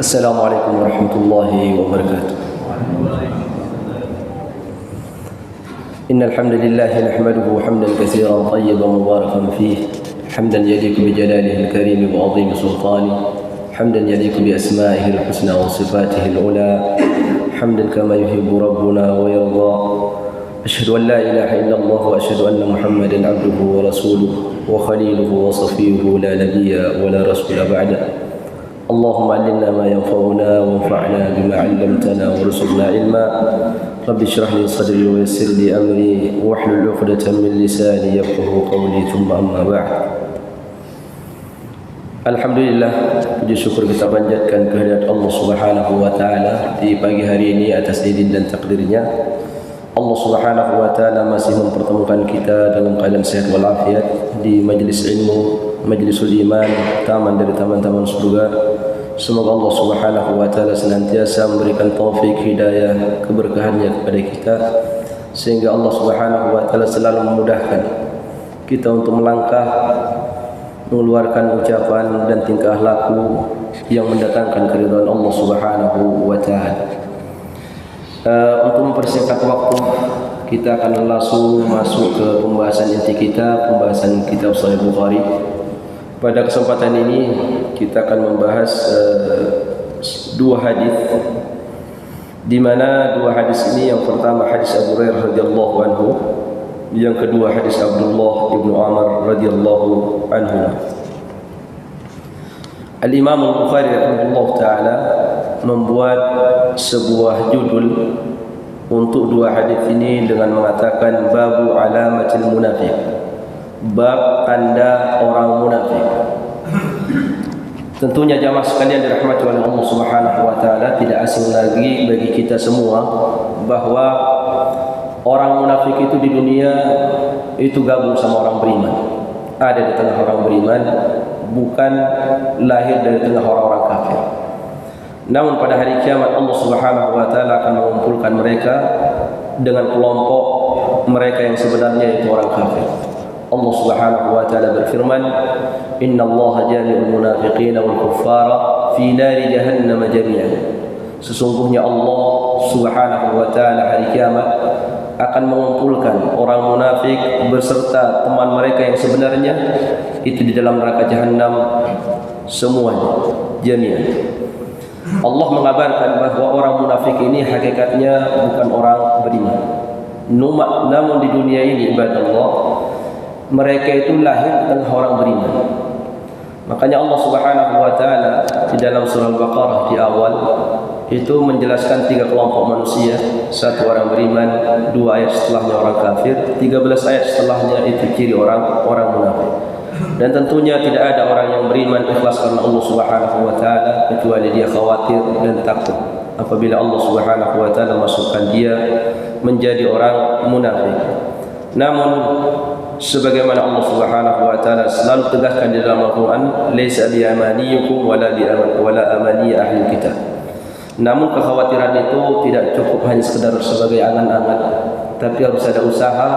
السلام عليكم ورحمة الله وبركاته. إن الحمد لله نحمده حمدا كثيرا طيبا مباركا فيه، حمدا يليق بجلاله الكريم وعظيم سلطانه، حمدا يليق بأسمائه الحسنى وصفاته العلى، حمدا كما يحب ربنا ويرضى. أشهد أن لا إله إلا الله وأشهد أن محمدا عبده ورسوله وخليله وصفيه لا نبي ولا رسول بعده. اللهم علمنا ما ينفعنا وانفعنا بما علمتنا وارزقنا علما. رب اشرح لي صدري ويسر لي أمري واحلل عقدة من لساني يفقهوا قولي. ثم أما بعد. Alhamdulillah, puji syukur kita panjatkan kehadirat Allah Subhanahu wa taala di pagi hari ini atas izin dan takdirnya. Allah Subhanahu wa taala masih mempertemukan kita dalam keadaan sehat walafiat di majlis ilmu, majlisul iman, taman dari taman-taman surga. Semoga Allah Subhanahu wa taala senantiasa memberikan taufik, hidayah, keberkahannya kepada kita, sehingga Allah Subhanahu wa taala selalu memudahkan kita untuk melangkah, mengeluarkan ucapan dan tingkah laku yang mendatangkan keridhaan Allah Subhanahu wa taala. Untuk mempersingkat waktu, kita akan langsung masuk ke pembahasan inti kita, pembahasan kitab Sahih Bukhari. Pada kesempatan ini kita akan membahas dua hadis, di mana dua hadis ini, yang pertama hadis Abu Hurairah radhiyallahu anhu, yang kedua hadis Abdullah ibnu Amr radhiyallahu anhu. Al-Imam Al-Bukhari rahimahullah taala membuat sebuah judul untuk dua hadis ini dengan mengatakan babu alamatil munafiq, bab tanda orang munafik. Tentunya jamaah sekalian dirahmati oleh Allah Subhanahu wa taala, tidak asing lagi bagi kita semua bahwa orang munafik itu di dunia itu gabung sama orang beriman. Ada di tengah orang beriman, bukan lahir dari tengah orang-orang kafir. Namun pada hari kiamat Allah Subhanahu wa taala akan mengumpulkan mereka dengan kelompok mereka yang sebenarnya itu orang kafir. Allah Subhanahu wa taala berfirman, "Innallaha jami'ul munafiqina wal kuffara fi nari jahannam jami'an." Sesungguhnya Allah Subhanahu wa taala hari kiamat akan mengumpulkan orang munafik beserta teman mereka yang sebenarnya itu di dalam neraka jahanam semuanya, jami'an. Allah mengabarkan bahwa orang munafik ini hakikatnya bukan orang beriman. Namun di dunia ini ibadah Allah, mereka itu lahir di tengah orang beriman. Makanya Allah Subhanahu wa taala di dalam surah Al-Baqarah di awal itu menjelaskan tiga kelompok manusia. Satu orang beriman, dua ayat setelahnya orang kafir, 13 ayat setelahnya itu ciri orang munafik. Dan tentunya tidak ada orang yang beriman ikhlas karena Allah Subhanahu wa taala kecuali dia khawatir dan takut apabila Allah Subhanahu wa taala masukkan dia menjadi orang munafik. Namun sebagaimana Allah Subhanahu wa taala selalu tegaskan di dalam Al-Qur'an, "Laisa bi amaniyukum wala amani ahli kitab." Namun kekhawatiran itu tidak cukup hanya sekedar sebagai angan-angan, tapi harus ada usaha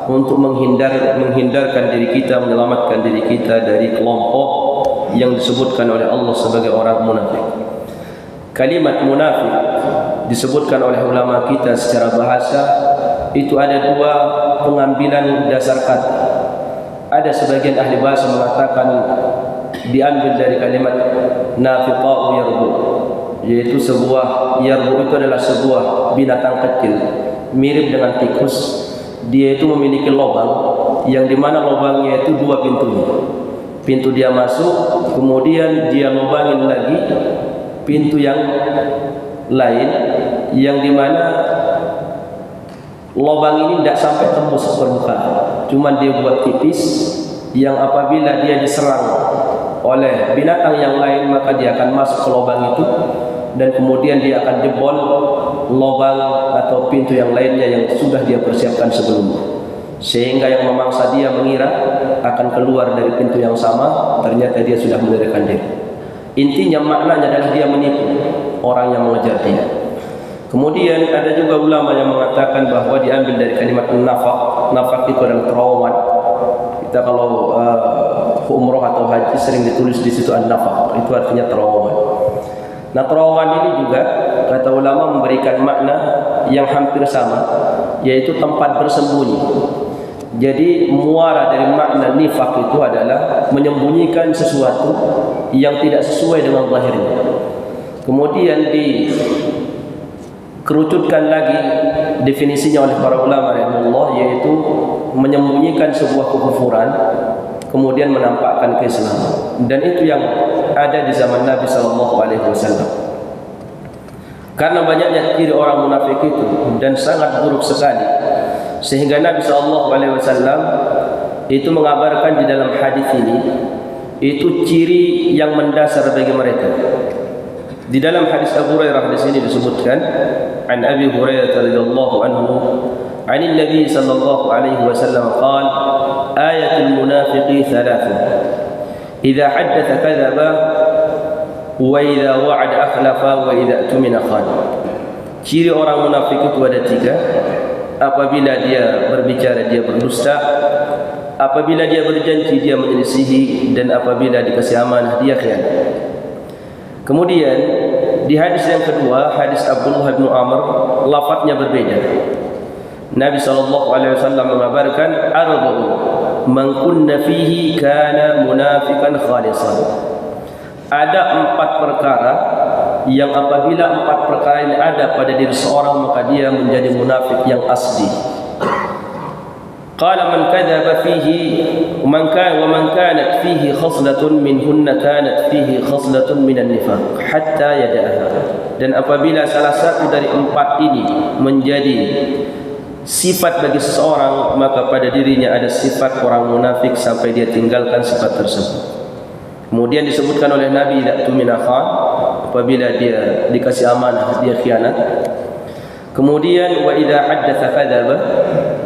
untuk menghindarkan diri kita, menyelamatkan diri kita dari kelompok yang disebutkan oleh Allah sebagai orang munafik. Kalimat munafik disebutkan oleh ulama kita secara bahasa itu ada dua pengambilan dasar kata. Ada sebagian ahli bahasa mengatakan diambil dari kalimat nafiqa'u yarbu, yaitu yarbu itu adalah sebuah binatang kecil mirip dengan tikus. Dia itu memiliki lubang yang dimana lubangnya itu dua pintunya. Pintu dia masuk, kemudian dia lubangin lagi pintu yang lain, yang dimana lubang ini tidak sampai tembus permukaan, cuman dia buat tipis, yang apabila dia diserang oleh binatang yang lain, maka dia akan masuk ke lubang itu dan kemudian dia akan jebol lubang atau pintu yang lainnya yang sudah dia persiapkan sebelumnya, sehingga yang memangsa dia mengira akan keluar dari pintu yang sama, ternyata dia sudah melarikan diri. Intinya maknanya adalah dia menipu orang yang mengejar dia. Kemudian ada juga ulama yang mengatakan bahwa diambil dari kalimat nafaq. Nafaq itu adalah terawan. Kita kalau umroh atau haji sering ditulis di situ an-nafaq, itu artinya terawan. Nah, terawan ini juga kata ulama memberikan makna yang hampir sama, yaitu tempat bersembunyi. Jadi muara dari makna nifaq itu adalah menyembunyikan sesuatu yang tidak sesuai dengan zahirnya. Kemudian dikerucutkan lagi definisinya oleh para ulama rahimahullah, yaitu menyembunyikan sebuah kekufuran kemudian menampakkan keislaman. Dan itu yang ada di zaman Nabi SAW. Karena banyaknya ciri orang munafik itu dan sangat buruk sekali, sehingga Nabi SAW itu mengabarkan di dalam hadis ini, itu ciri yang mendasar bagi mereka. Di dalam hadis Abu Hurairah di sini disebutkan, an Abi Hurairah radhiyallahu anhu, عن النبي صلى الله عليه وسلم قال آية المنافق ثلاث إذا حدث كذب وإذا وعد أخلف وإذا اؤتمن خان. Ciri orang munafik itu ada tiga. Apabila dia berbicara dia berdusta, apabila dia berjanji dia menyelisihi, dan apabila dikasih amanah dia khianat. Kemudian di hadis yang kedua, hadis Abdullah bin Amr, lafadznya berbeda. Nabi SAW mengabarkan arba'un man kunna fihi kana munafiqan khalisan. Ada 4 perkara yang apabila 4 perkara ini ada pada diri seorang, maka dia menjadi munafik yang asli. Qala man kadzaba fihi man kanat fihi khaslatun minhunna kanat fihi khaslatun minan nifaq hatta yada'aha. Dan apabila salah satu dari 4 ini menjadi sifat bagi seseorang, maka pada dirinya ada sifat orang munafik sampai dia tinggalkan sifat tersebut. Kemudian disebutkan oleh Nabi, idza tumina khan, apabila dia dikasih amanah dia khianat. Kemudian wa idza haddatsa kadzaba,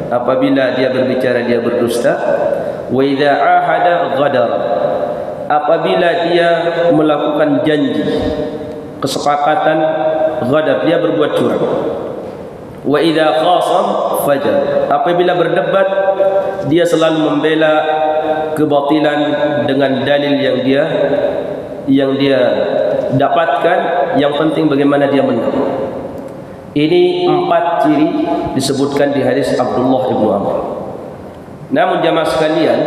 apabila dia berbicara dia berdusta. Wa idza ahada ghadara, apabila dia melakukan janji kesepakatan, ghadar, dia berbuat curang. Wa idza khasam fajar, apabila berdebat dia selalu membela kebatilan dengan dalil yang dia dapatkan, yang penting bagaimana dia menang. Ini 4 ciri disebutkan di hadis Abdullah bin Amr. Namun jamaah sekalian,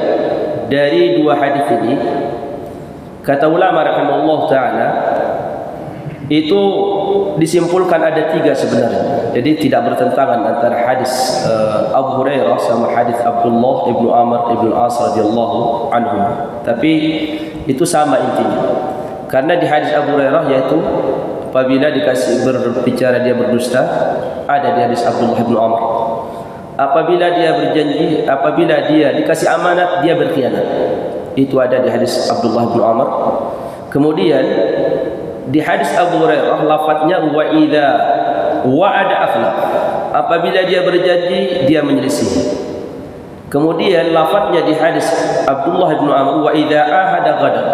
dari 2 hadis ini kata ulama rahimahullah taala itu disimpulkan ada 3 sebenarnya. Jadi tidak bertentangan antara hadis Abu Hurairah sama hadis Abdullah ibnu Amr ibnu As radhiyallahu anhu. Tapi itu sama intinya. Karena di hadis Abu Hurairah yaitu apabila dikasih berbicara dia berdusta, ada di hadis Abdullah ibnu Amr. Apabila dia berjanji, apabila dia dikasih amanat dia berkhianat. Itu ada di hadis Abdullah ibnu Amr. Kemudian di hadis Abu Hurairah lafadznya wa idza wa'ada akhlaf, apabila dia berjanji dia menyelisih. Kemudian lafadznya di hadis Abdullah bin Amr wa idza ahada ghadar,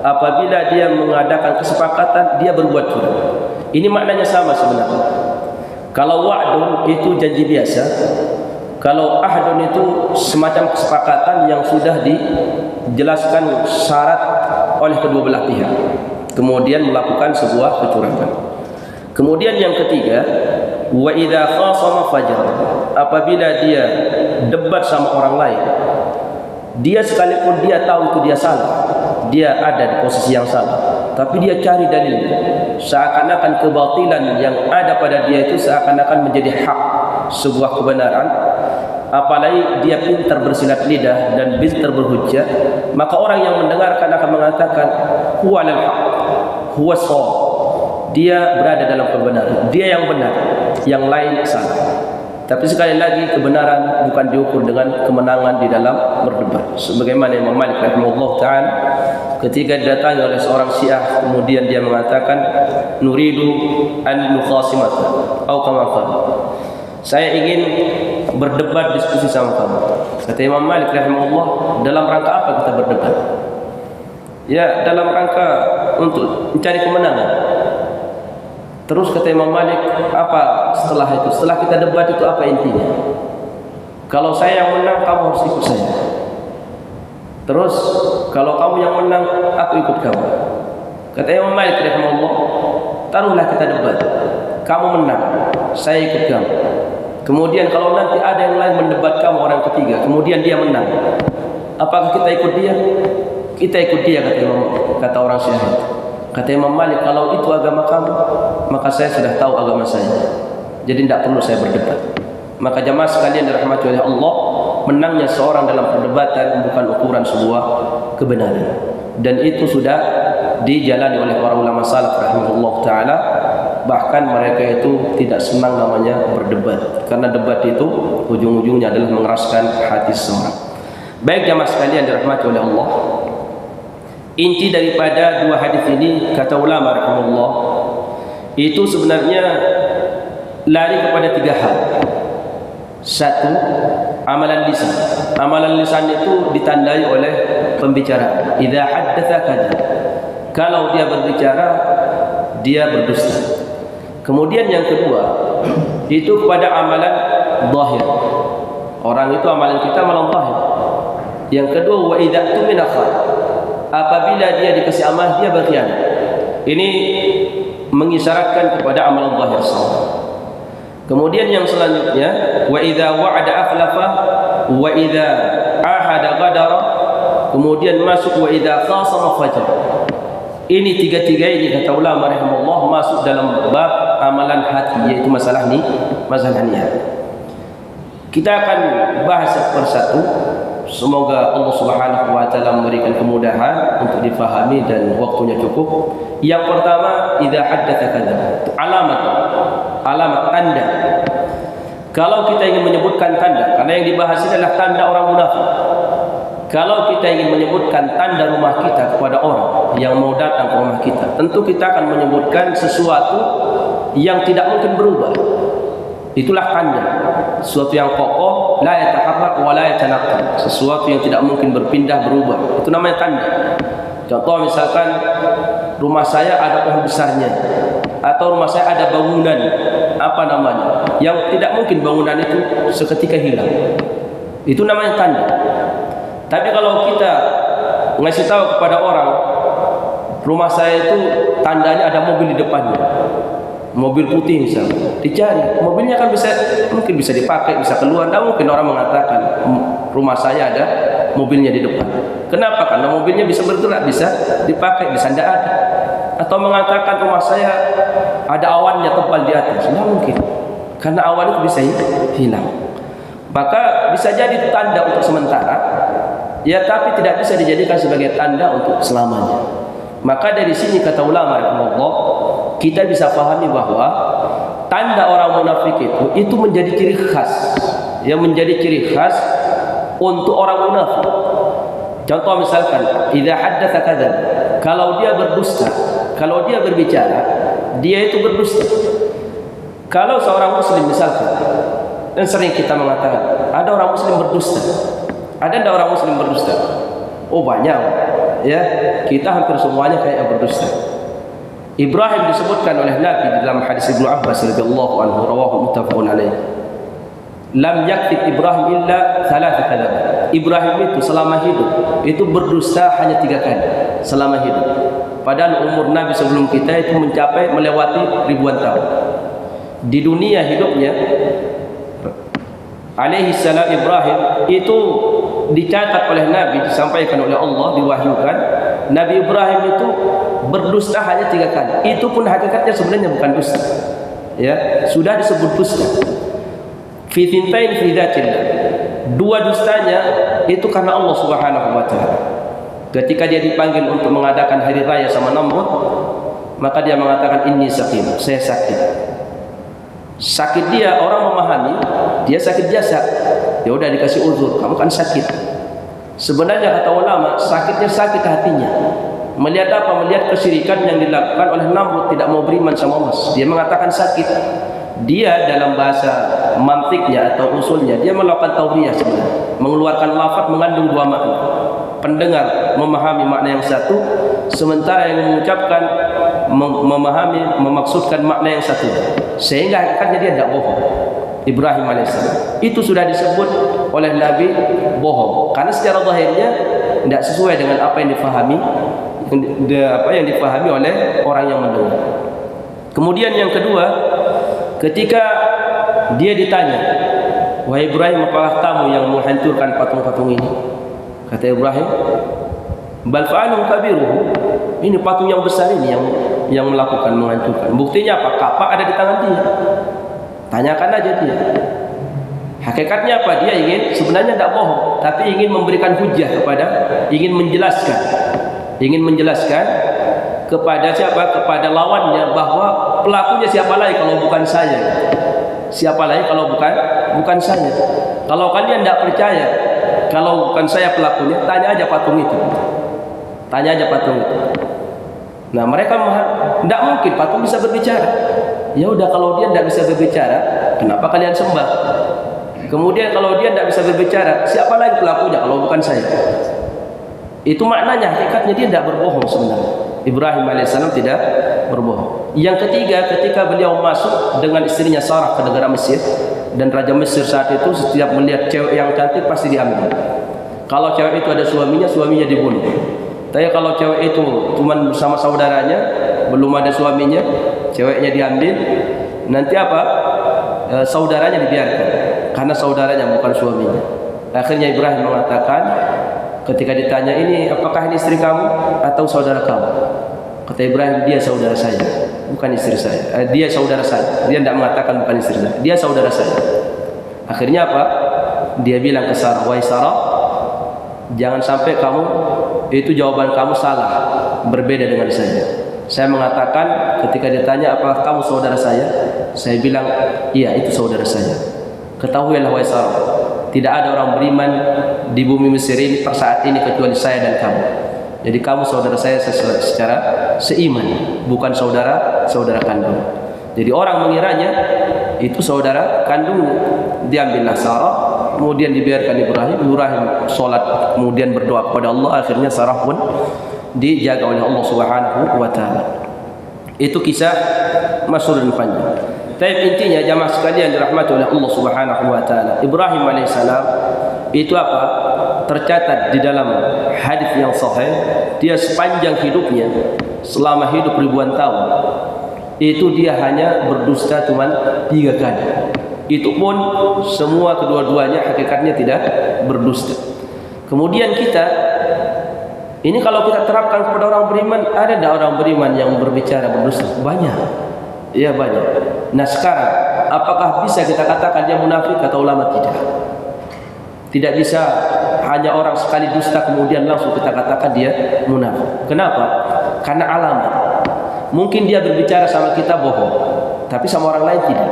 apabila dia mengadakan kesepakatan dia berbuat curang. Ini maknanya sama sebenarnya. Kalau wa'dun itu janji biasa, kalau ahdun itu semacam kesepakatan yang sudah dijelaskan syarat oleh kedua belah pihak, kemudian melakukan sebuah kecurangan. Kemudian yang ketiga, wa idza khasama fajar, apabila dia debat sama orang lain, dia sekalipun dia tahu itu dia salah, dia ada di posisi yang salah, tapi dia cari dalil, seakan-akan kebatilan yang ada pada dia itu seakan-akan menjadi hak, sebuah kebenaran. Apalagi dia pintar bersilat lidah dan pintar berhujjah, maka orang yang mendengarkan akan mengatakan huwa lal haq, huwa shawab, dia berada dalam kebenaran, dia yang benar, yang lain salah. Tapi sekali lagi kebenaran bukan diukur dengan kemenangan di dalam berdebat. Sebagaimana Imam Malik rahimahullah taala ketika didatangi oleh seorang Syiah, kemudian dia mengatakan nuridu an nukhasimat atau kama qala, saya ingin berdebat diskusi sama kamu. Kata Imam Malik rahimahullah, dalam rangka apa kita berdebat? Ya, dalam rangka untuk mencari kemenangan. Terus kata Imam Malik, apa setelah itu? Setelah kita debat itu apa intinya? Kalau saya yang menang, kamu harus ikut saya. Terus kalau kamu yang menang, aku ikut kamu. Kata Imam Malik rahimahullah, taruhlah kita debat. Kamu menang, saya ikut kamu. Kemudian kalau nanti ada yang lain mendebat kamu, orang ketiga, kemudian dia menang, apakah kita ikut dia? Kita ikut dia, kata orang Syiah. Kata Imam Malik, kalau itu agama kamu, maka saya sudah tahu agama saya. Jadi tidak perlu saya berdebat. Maka jamaah sekalian dirahmati oleh Allah, menangnya seorang dalam perdebatan bukan ukuran sebuah kebenaran. Dan itu sudah dijalani oleh para ulama salaf rahimahullah taala. Bahkan mereka itu tidak senang namanya berdebat, karena debat itu ujung-ujungnya adalah mengeraskan hati seseorang. Baik jamaah sekalian dirahmati oleh Allah, inti daripada dua hadis ini kata ulama rahimahullah itu sebenarnya lari kepada tiga hal. Satu, amalan lisan. Amalan lisan itu ditandai oleh pembicaraan. Idza haddatsa kadza. Kalau dia berbicara, dia berdusta. Kemudian yang kedua, itu kepada amalan zahir. Orang itu amalan kita amalan zahir. Yang kedua, wa idza tumina khan. Apabila dia dikasih amanah, dia berkhianat. Ini mengisyaratkan kepada amalan zahir saja. Kemudian yang selanjutnya, wa idza wa'ada akhlafa wa idza ahada ghadara. Kemudian masuk wa idza khasama fajar. Ini tiga-tiga ini kata ulama rahimahullah masuk dalam bab amalan hati, yaitu masalah niat. Kita akan bahas satu persatu. Semoga Allah Subhanahu wa taala memberikan kemudahan untuk difahami dan waktunya cukup. Yang pertama, idza haddatsa kadza. Alamat tanda. Kalau kita ingin menyebutkan tanda, karena yang dibahas ini adalah tanda orang munafik. Kalau kita ingin menyebutkan tanda rumah kita kepada orang yang mau datang ke rumah kita, tentu kita akan menyebutkan sesuatu yang tidak mungkin berubah. Itulah tanda. Sesuatu yang kokoh, la yataharrak wa la yatanaqqal. Sesuatu yang tidak mungkin berpindah berubah. Itu namanya tanda. Contoh misalkan rumah saya ada pohon besarnya, atau rumah saya ada bangunan apa namanya yang tidak mungkin bangunan itu seketika hilang. Itu namanya tanda. Tapi kalau kita ngasih tahu kepada orang, rumah saya itu tandanya ada mobil di depannya, mobil putih misalnya, dicari mobilnya kan mungkin bisa dipakai, bisa keluar. Tidak mungkin orang mengatakan rumah saya ada mobilnya di depan. Kenapa? Karena mobilnya bisa bergerak, bisa dipakai, bisa tidak ada. Atau mengatakan rumah saya ada awannya tebal di atas, tidak mungkin, karena awan itu bisa hilang. Maka bisa jadi tanda untuk sementara, ya, tapi tidak bisa dijadikan sebagai tanda untuk selamanya. Maka dari sini kata ulama rahimahullah, kita bisa pahami bahwa tanda orang munafik itu menjadi ciri khas, yang menjadi ciri khas untuk orang munafik. Contoh misalkan, idza haddatsa kadza, kalau dia berdusta, kalau dia berbicara, dia itu berdusta. Kalau seorang muslim misalkan, dan sering kita mengatakan, ada orang muslim berdusta. Ada tidak orang muslim berdusta? Oh banyak, ya. Kita hampir semuanya kayak berdusta. Ibrahim disebutkan oleh Nabi dalam hadis Ibnu Abbas radhiyallahu anhu, rawahu muttafaqun alaih. Lam yakfit Ibrahim illa thalatha kadzab. Ibrahim itu selama hidup itu berdusta hanya 3 kali selama hidup. Padahal umur Nabi sebelum kita itu mencapai melewati ribuan tahun. Di dunia hidupnya alaihi salam Ibrahim itu dicatat oleh Nabi, disampaikan oleh Allah, diwahyukan, Nabi Ibrahim itu berdusta hanya 3 kali. Itu pun hakikatnya sebenarnya bukan dusta, ya, sudah disebut dusta. Fi thintain fi dzatillah. 2 dustanya itu karena Allah Subhanahu wa taala. Ketika dia dipanggil untuk mengadakan hari raya sama Namrud, maka dia mengatakan inni saqim, saya sakit. Sakit dia orang memahami dia sakit jasad, ya udah dikasih uzur, kamu kan sakit. Sebenarnya kata ulama, sakitnya sakit hatinya. Melihat apa? Melihat kesyirikan yang dilakukan oleh Namrud, tidak mau beriman sama emas. Dia mengatakan sakit. Dia dalam bahasa mantiknya atau usulnya, dia melakukan tauriyah sebenarnya, mengeluarkan lafaz mengandung dua makna. Pendengar memahami makna yang satu, sementara yang mengucapkan memahami, memaksudkan makna yang satu, sehingga hakikatnya dia tidak bohong. Ibrahim alaihissalam itu sudah disebut oleh Nabi bohong, karena secara zahirnya tidak sesuai dengan apa yang difahami oleh orang yang mendengar. Kemudian yang kedua, ketika dia ditanya, wahai Ibrahim, apakah kamu yang menghancurkan patung-patung ini? Kata Ibrahim, bal fa'alu kabiruhu, ini patung yang besar ini yang melakukan menghancurkan. Buktinya apa? Kapak ada di tangan dia. Tanyakan aja dia. Hakikatnya apa? Dia ingin, sebenarnya tidak bohong, tapi ingin memberikan hujah ingin menjelaskan kepada siapa? Kepada lawannya, bahwa pelakunya siapa lagi kalau bukan saya? Siapa lagi kalau bukan saya? Kalau kalian tidak percaya kalau bukan saya pelakunya, tanya aja patung itu. Nah, mereka tidak mungkin patung bisa berbicara. Ya udah, kalau dia tidak bisa berbicara, kenapa kalian sembah? Kemudian kalau dia tidak bisa berbicara, siapa lagi pelakunya kalau bukan saya? Itu maknanya, hakikatnya dia tidak berbohong sebenarnya. Ibrahim alaihissalam tidak berbohong. Yang ketiga, ketika beliau masuk dengan istrinya Sarah ke negara Mesir, dan Raja Mesir saat itu setiap melihat cewek yang cantik pasti diambil. Kalau cewek itu ada suaminya dibunuh. Tapi kalau cewek itu cuma bersama saudaranya, belum ada suaminya, ceweknya diambil. Nanti apa? Saudaranya dibiarkan, karena saudaranya bukan suaminya. Akhirnya Ibrahim mengatakan, ketika ditanya, ini apakah ini istri kamu atau saudara kamu? Kata Ibrahim, dia saudara saya, bukan istri saya. Dia saudara saya. Dia tidak mengatakan bukan istri saya, dia saudara saya. Akhirnya apa? Dia bilang ke Sarah, wahai Sarah, jangan sampai kamu itu jawaban kamu salah, berbeda dengan saya. Saya mengatakan ketika ditanya apakah kamu saudara saya bilang iya, itu saudara saya. Ketahuilah wahai Sarah, tidak ada orang beriman di bumi Mesir ini per saat ini kecuali saya dan kamu. Jadi kamu saudara saya secara seiman, bukan saudara kandung. Jadi orang mengiranya itu saudara kandungnya. Diambillah Sarah, kemudian dibiarkan Ibrahim sholat, kemudian berdoa kepada Allah. Akhirnya Sarah pun dijaga oleh Allah Subhanahu wa taala. Itu kisah masyhur dan panjang. Tapi intinya jamaah sekalian dirahmati oleh Allah Subhanahu wa taala, Ibrahim alaihissalam itu apa? Tercatat di dalam hadis yang sahih, dia sepanjang hidupnya, selama hidup ribuan tahun, itu dia hanya berdusta cuma 3 kali. Itu pun semua kedua-duanya hakikatnya tidak berdusta. Kemudian kita ini kalau kita terapkan kepada orang beriman, ada tidak orang beriman yang berbicara berdusta? Banyak. Ya banyak. Nah sekarang, apakah bisa kita katakan dia munafik? Kata ulama tidak. Tidak bisa hanya orang sekali dusta kemudian langsung kita katakan dia munafik. Kenapa? Karena alamat. Mungkin dia berbicara sama kita bohong, tapi sama orang lain tidak.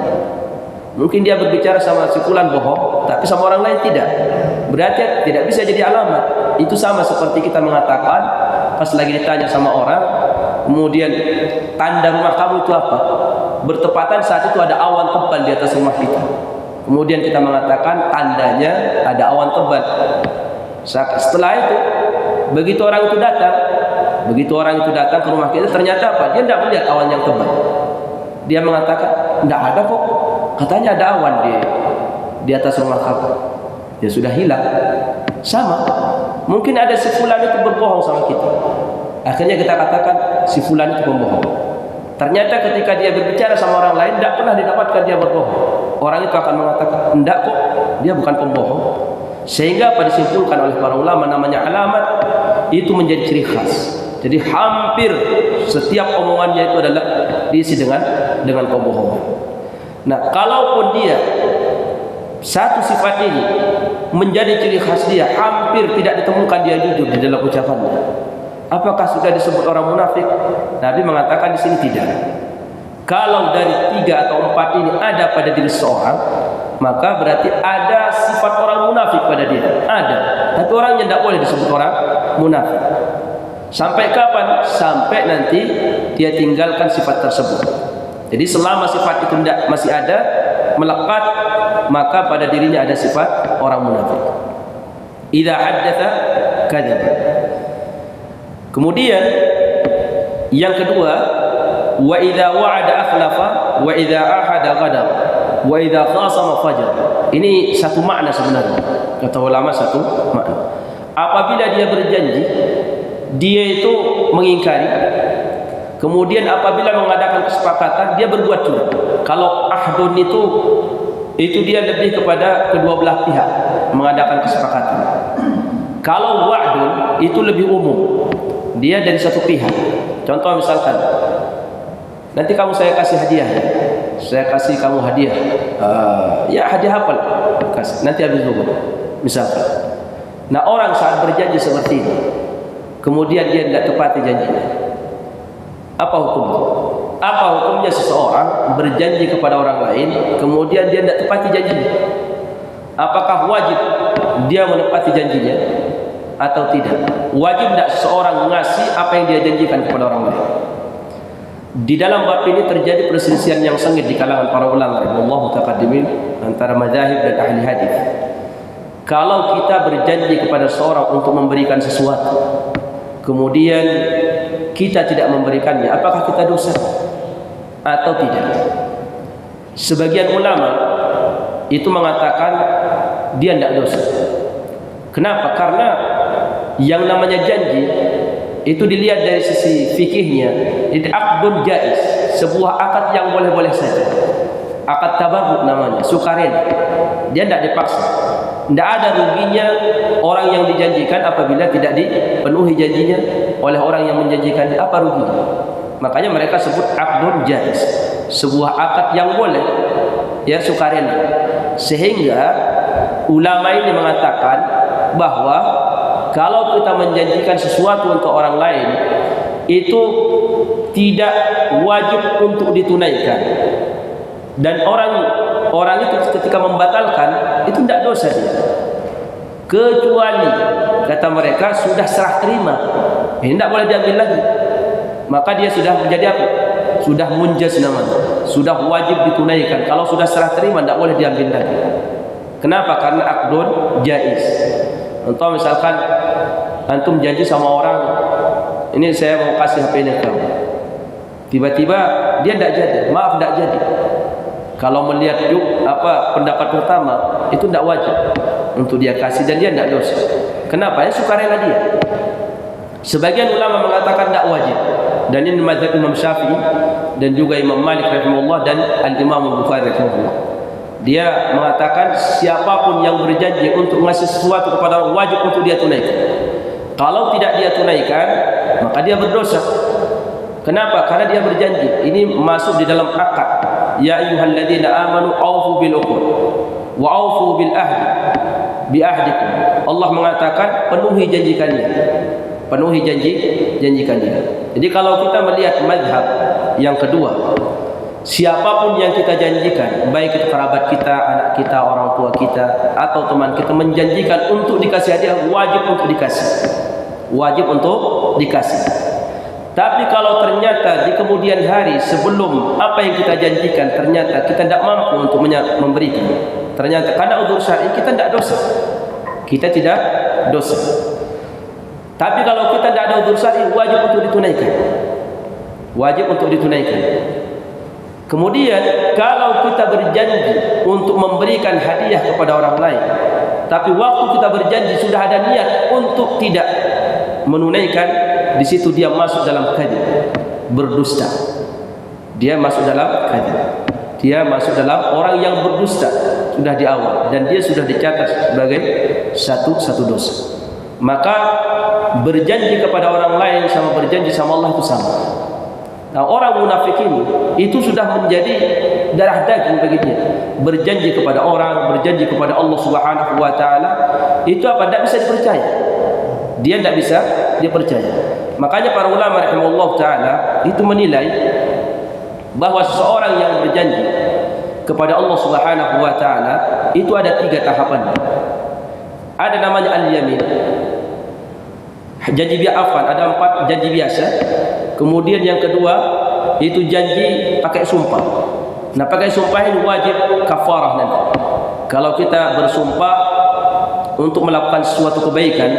Mungkin dia berbicara sama si fulan bohong, tapi sama orang lain tidak. Berarti tidak bisa jadi alamat. Itu sama seperti kita mengatakan pas lagi ditanya sama orang, kemudian tanda rumah kamu itu apa? Bertepatan saat itu ada awan tebal di atas rumah kita. Kemudian kita mengatakan tandanya ada awan tebal. Setelah itu, begitu orang itu datang ke rumah kita, ternyata apa? Dia tidak melihat awan yang tebal. Dia mengatakan, tidak ada kok. Katanya ada awan di atas rumah kamu. Ya sudah hilang. Sama. Mungkin ada si fulan itu berbohong sama kita. Akhirnya kita katakan si fulan itu pembohong. Ternyata ketika dia berbicara sama orang lain, tidak pernah didapatkan dia berbohong. Orang itu akan mengatakan, enggak kok, dia bukan pembohong. Sehingga apa disimpulkan oleh para ulama, namanya alamat, itu menjadi ciri khas. Jadi hampir setiap omongannya itu adalah diisi dengan kebohongan. Nah, kalaupun dia satu sifat ini menjadi ciri khas dia, hampir tidak ditemukan dia jujur di dalam ucapannya. Apakah sudah disebut orang munafik? Nabi mengatakan di sini tidak. Kalau dari 3 atau 4 ini ada pada diri seorang, maka berarti ada sifat orang munafik pada dia. Ada. Tapi orangnya tidak boleh disebut orang munafik. Sampai kapan? Sampai nanti dia tinggalkan sifat tersebut. Jadi selama sifat itu masih ada, melekat, maka pada dirinya ada sifat orang munafik. Idza haddatsa kadzaba. Kemudian yang kedua, wa idza wa'ada akhlafa wa idza ahada ghadar wa idza khasama fajar. Ini satu makna sebenarnya. Kata ulama satu makna. Apabila dia berjanji, dia itu mengingkari. Kemudian apabila mengadakan kesepakatan, dia berbuat curang. Kalau ahdun itu dia lebih kepada kedua belah pihak mengadakan kesepakatan. Kalau wa'dun itu lebih umum, dia dari satu pihak. Contoh misalkan, nanti kamu saya kasih hadiah, saya kasih kamu hadiah. Ya hadiah apa? Kasih. Nanti habis dulu. Misalkan. Nah orang saat berjanji seperti ini, kemudian dia tidak tepati janjinya, apa hukumnya? Apa hukumnya seseorang berjanji kepada orang lain, kemudian dia tidak tepati janjinya? Apakah wajib dia menepati janjinya atau tidak? Wajib tidak seseorang mengasih apa yang dia janjikan kepada orang lain? Di dalam bab ini terjadi perselisihan yang sengit di kalangan para ulama rahimahullah mutaqaddimin antara mazahib dan ahli hadis. Kalau kita berjanji kepada seorang untuk memberikan sesuatu, kemudian kita tidak memberikannya, apakah kita dosa atau tidak? Sebagian ulama itu mengatakan dia tidak dosa. Kenapa? Karena yang namanya janji itu dilihat dari sisi fikihnya, itu aqdun jaiz, sebuah akad yang boleh-boleh saja. Akad tabarruk namanya, sukarela. Dia tidak dipaksa. Tidak ada ruginya orang yang dijanjikan apabila tidak dipenuhi janjinya oleh orang yang menjanjikan. Apa ruginya? Makanya mereka sebut aqdun jaiz, sebuah akad yang boleh, ya sukarela. Sehingga ulama ini mengatakan bahwa kalau kita menjanjikan sesuatu untuk orang lain, itu tidak wajib untuk ditunaikan. Dan orang itu ketika membatalkan itu tidak dosa dia, kecuali kata mereka sudah serah terima, ini tidak boleh diambil lagi. Maka dia sudah menjadi apa? Sudah munjas namanya, sudah wajib ditunaikan. Kalau sudah serah terima tidak boleh diambil lagi. Kenapa? Karena aqdun jaiz. Contoh misalkan antum janji sama orang, ini saya mau kasih HP ini kamu, tiba-tiba dia tidak jadi, maaf tidak jadi. Kalau melihat pendapat pertama itu tidak wajib untuk dia kasih dan dia tidak dosa. Kenapa? Ya sukarela dia. Sebagian ulama mengatakan tidak wajib, dan ini mazhab Imam Syafi'i dan juga Imam Malik rahimahullah dan Al-Imam Al-Bukhari rahimahullah. Dia mengatakan siapapun yang berjanji untuk ngasih sesuatu kepada orang, wajib untuk dia tunaikan. Kalau tidak dia tunaikan, maka dia berdosa. Kenapa? Karena dia berjanji. Ini masuk di dalam akad. Ya ayyuhalladzina amanu aufu bil uqud wa aufu bil ahdi bi ahdikum. Allah mengatakan penuhi janji kalian. Penuhi janji kalian. Jadi kalau kita melihat mazhab yang kedua, siapapun yang kita janjikan, baik itu kerabat kita, anak kita, orang tua kita, atau teman kita, menjanjikan untuk dikasih hadiah, wajib untuk dikasih. Wajib untuk dikasih. Tapi kalau ternyata di kemudian hari sebelum apa yang kita janjikan ternyata kita tidak mampu untuk memberikan, ternyata karena udzur syar'i kita tidak dosa. Kita tidak dosa. Tapi kalau kita tidak ada udzur syar'i, wajib untuk ditunaikan. Wajib untuk ditunaikan. Kemudian kalau kita berjanji untuk memberikan hadiah kepada orang lain, tapi waktu kita berjanji sudah ada niat untuk tidak menunaikan, di situ dia masuk dalam kadzib, berdusta. Dia masuk dalam kadzib. Dia masuk dalam orang yang berdusta sudah di awal, dan dia sudah dicatat sebagai satu dosa. Maka berjanji kepada orang lain sama berjanji sama Allah itu sama. Nah, orang munafik ini itu sudah menjadi darah daging bagi dia. Berjanji kepada orang, berjanji kepada Allah Subhanahu wa taala, itu apa? Tidak bisa dipercaya. Dia tidak bisa dipercaya. Makanya para ulama rahimahullah taala itu menilai bahwa seseorang yang berjanji kepada Allah Subhanahu wa taala itu ada 3 tahapan. Ada namanya al-yamin. Janji biasa ada 4 janji biasa. Kemudian yang kedua itu janji pakai sumpah. Nah, pakai sumpah ini wajib kafarah nanti. Kalau kita bersumpah untuk melakukan sesuatu kebaikan,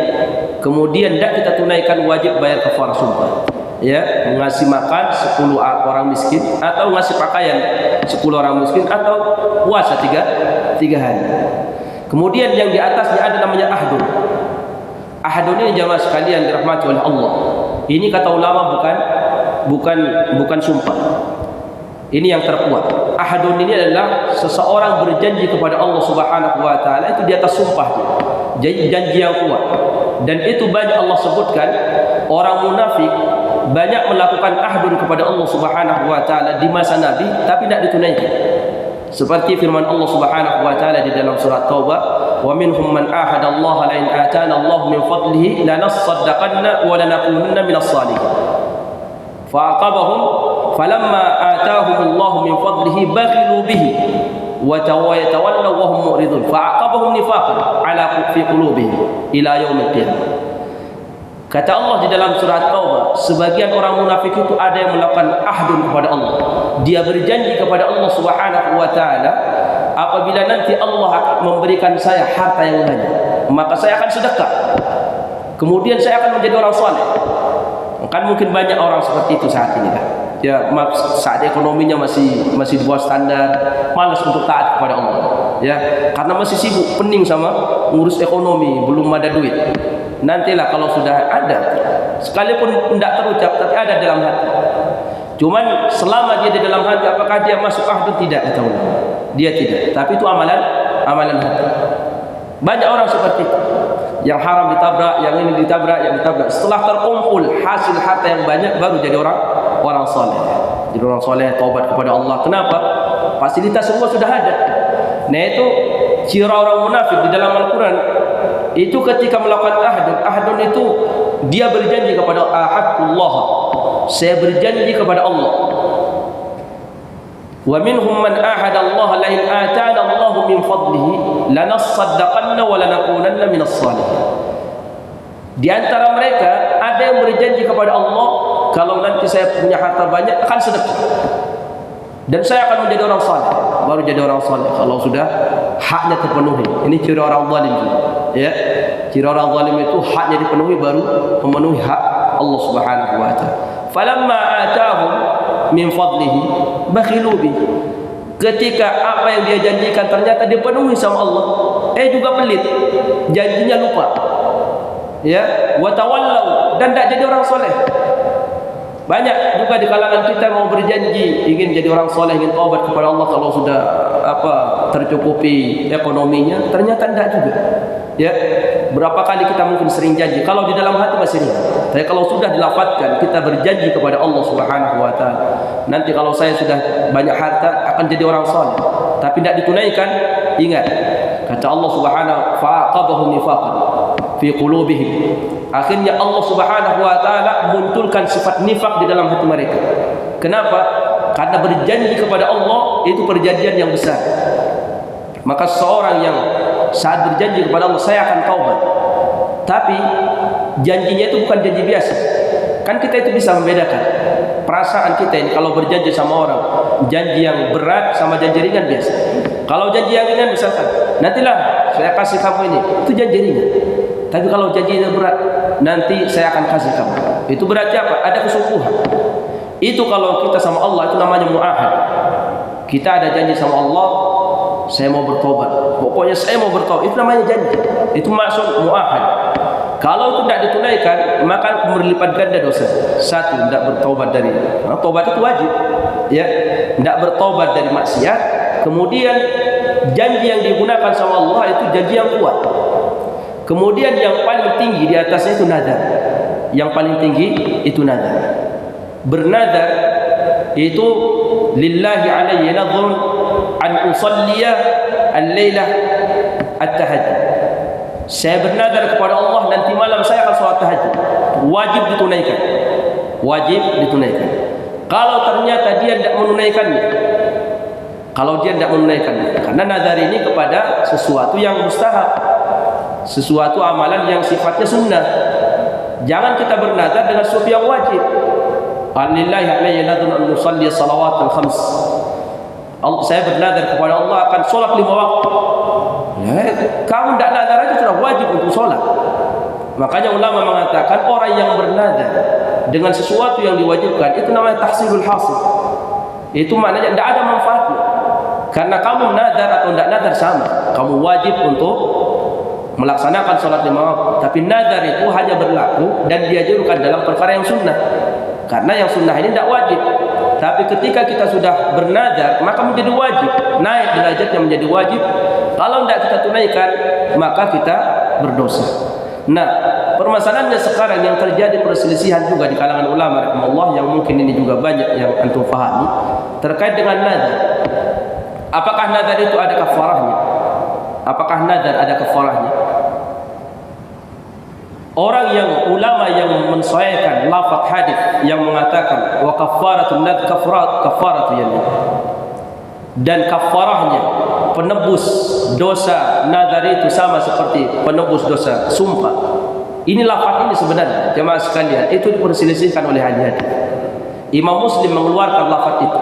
kemudian tidak kita tunaikan, wajib bayar kafarah sumpah. Ya, ngasih makan 10 orang miskin, atau ngasih pakaian 10 orang miskin, atau puasa 3 hari. Kemudian yang di atasnya ada namanya ahdun. Ahdun ini jamaah sekalian dirahmati oleh Allah. Ini kata ulama bukan sumpah. Ini yang terkuat. Ahdun ini adalah seseorang berjanji kepada Allah Subhanahu wa taala itu di atas sumpah. Janji yang kuat. Dan itu banyak Allah sebutkan orang munafik banyak melakukan ahdun kepada Allah Subhanahu wa taala di masa Nabi tapi tidak ditunaikan. Seperti firman Allah Subhanahu wa taala di dalam surat Taubah, "Wa minhum man ahada Allah la in atana Allah min fadlihi lanasaddaqanna wa lanakunanna minas salihin." Fa'aqabahum falamma atahum Allah min fadlihi baghilu bihi wa tawallaw wa hum mu'ridun fa'aqabahum nifaqan ala fi qulubihim ila yaumil qiyamah. Kata Allah di dalam surat Taubah, sebagian orang munafik itu ada yang melakukan ahdun kepada Allah. Dia berjanji kepada Allah Subhanahu wa taala, apabila nanti Allah akan memberikan saya harta yang banyak, maka saya akan sedekah. Kemudian saya akan menjadi orang saleh. Kan mungkin banyak orang seperti itu saat ini kan. Ya, saat ekonominya masih di bawah standar, malas untuk taat kepada Allah. Ya, karena masih sibuk pening sama ngurus ekonomi, belum ada duit. Nantilah kalau sudah ada, sekalipun tidak terucap tapi ada dalam hati. Cuman selama dia di dalam hati, apakah dia masuk ahdun? Tidak, kata ulama. Dia tidak. Tapi itu amalan hati. Banyak orang seperti itu. Yang haram ditabrak, yang ini ditabrak, yang ditabrak. Setelah terkumpul hasil harta yang banyak, baru jadi orang soleh. Jadi orang soleh, taubat kepada Allah. Kenapa? Fasilitas semua sudah ada. Nah, itu ciri orang munafik di dalam Al-Quran. Itu ketika melakukan ahdun itu dia berjanji kepada ahadullah, saya berjanji kepada Allah. Wa minhum man ahada Allah la in atana Allah min fadlihi lanasaddaqanna wa lanakunanna minas salihin. Di antara mereka ada yang berjanji kepada Allah, kalau nanti saya punya harta banyak akan sedekah dan saya akan menjadi orang saleh. Baru jadi orang saleh kalau sudah haknya terpenuhi. Ini ciri orang zalim juga. Ya, ciri orang zalim itu haknya dipenuhi, baru memenuhi hak Allah Subhanahu wa taala. Falamma atahum min fadlihi bakhilu bi. Ketika apa yang dia janjikan ternyata dipenuhi sama Allah, juga pelit, janjinya lupa. Ya, wa tawallaw, dan tidak jadi orang soleh. Banyak juga di kalangan kita mau berjanji ingin jadi orang soleh, ingin taubat kepada Allah kalau sudah tercukupi ekonominya, ternyata tidak juga. Ya, berapa kali kita mungkin sering janji, kalau di dalam hati masih ringan. Tapi kalau sudah dilafadzkan, kita berjanji kepada Allah Subhanahu wa taala, nanti kalau saya sudah banyak harta akan jadi orang saleh, tapi tidak ditunaikan, ingat kata Allah Subhanahu fa'aqabahum nifaqan fi qulubihim. Akhirnya Allah Subhanahu wa taala munculkan sifat nifak di dalam hati mereka. Kenapa? Karena berjanji kepada Allah itu perjanjian yang besar. Maka seorang yang saat berjanji kepada Allah, saya akan taubat, tapi janjinya itu bukan janji biasa. Kan kita itu bisa membedakan perasaan kita ini kalau berjanji sama orang, janji yang berat sama janji ringan biasa. Kalau janji yang ringan misalkan, nantilah saya kasih kamu ini, itu janji ringan. Tapi kalau janjinya berat, nanti saya akan kasih kamu, itu berarti apa? Ada kesungguhan. Itu kalau kita sama Allah itu namanya mu'ahad. Kita ada janji sama Allah, saya mau bertobat, pokoknya saya mau bertobat, itu namanya janji. Itu maksud mu'ahad. Kalau itu tidak ditunaikan, maka berlipat ganda dosa. Satu, tidak bertobat dari tobat itu wajib, ya, tidak bertobat dari maksiat. Kemudian janji yang digunakan sama Allah itu janji yang kuat. Kemudian yang paling tinggi di atasnya itu nadar. Yang paling tinggi itu nadar. Bernadar itu lillahi alayya nadhrun an usalliya al-lailah at-tahajjud. Saya bernadar kepada Allah nanti malam saya akan salat tahajud. Wajib ditunaikan. Wajib ditunaikan. Kalau ternyata dia tidak menunaikannya, karena nazar ini kepada sesuatu yang mustahab, sesuatu amalan yang sifatnya sunnah. Jangan kita bernazar dengan sesuatu yang wajib. Allillahi alayya nadrun an nusalli salawatul khams. Saya bernazar kepada Allah akan solat 5 waktu. Kamu tidak nazar aja sudah wajib untuk solat. Makanya ulama mengatakan orang yang bernazar dengan sesuatu yang diwajibkan itu namanya tahsilul hasil. Itu maknanya tidak ada manfaatnya. Karena kamu nazar atau tidak nazar sama. Kamu wajib untuk melaksanakan sholat 5 waktu. Tapi nazar itu hanya berlaku dan dianjurkan dalam perkara yang sunnah. Karena yang sunnah ini tidak wajib. Tapi ketika kita sudah bernazar, maka menjadi wajib. Naik derajatnya menjadi wajib. Kalau tidak kita tunaikan, maka kita berdosa. Nah, permasalahannya sekarang yang terjadi perselisihan juga di kalangan ulama rahimahullah, yang mungkin ini juga banyak yang antum pahami terkait dengan nazar. Apakah nazar itu ada kafarahnya? Apakah nazar ada kafarahnya? Orang yang ulama yang mensahihkan lafaz hadis yang mengatakan wa kafaratun nadz kafaratu yamin, dan kafarahnya penebus dosa nazar itu sama seperti penebus dosa sumpah. Ini lafaz ini sebenarnya jemaah sekalian itu diperselisihkan oleh ahli hadis. Imam Muslim mengeluarkan lafaz itu.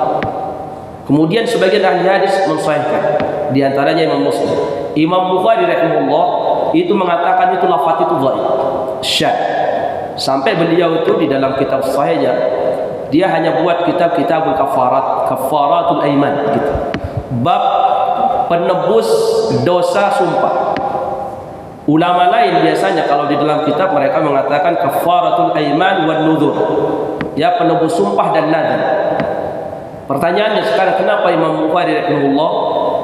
Kemudian sebagian ahli hadis mensahihkan, di antaranya Imam Muslim. Imam Bukhari rahimahullah itu mengatakan itu lafaz itu dhaif, syadz. Sampai beliau itu di dalam kitab sahihnya dia hanya buat kitabul kafaratul aiman gitu. Bab penebus dosa sumpah. Ulama lain biasanya kalau di dalam kitab mereka mengatakan kafaratul aiman wan nuzur. Ya, penebus sumpah dan nazar. Pertanyaannya sekarang, kenapa Imam Bukhari rahimahullah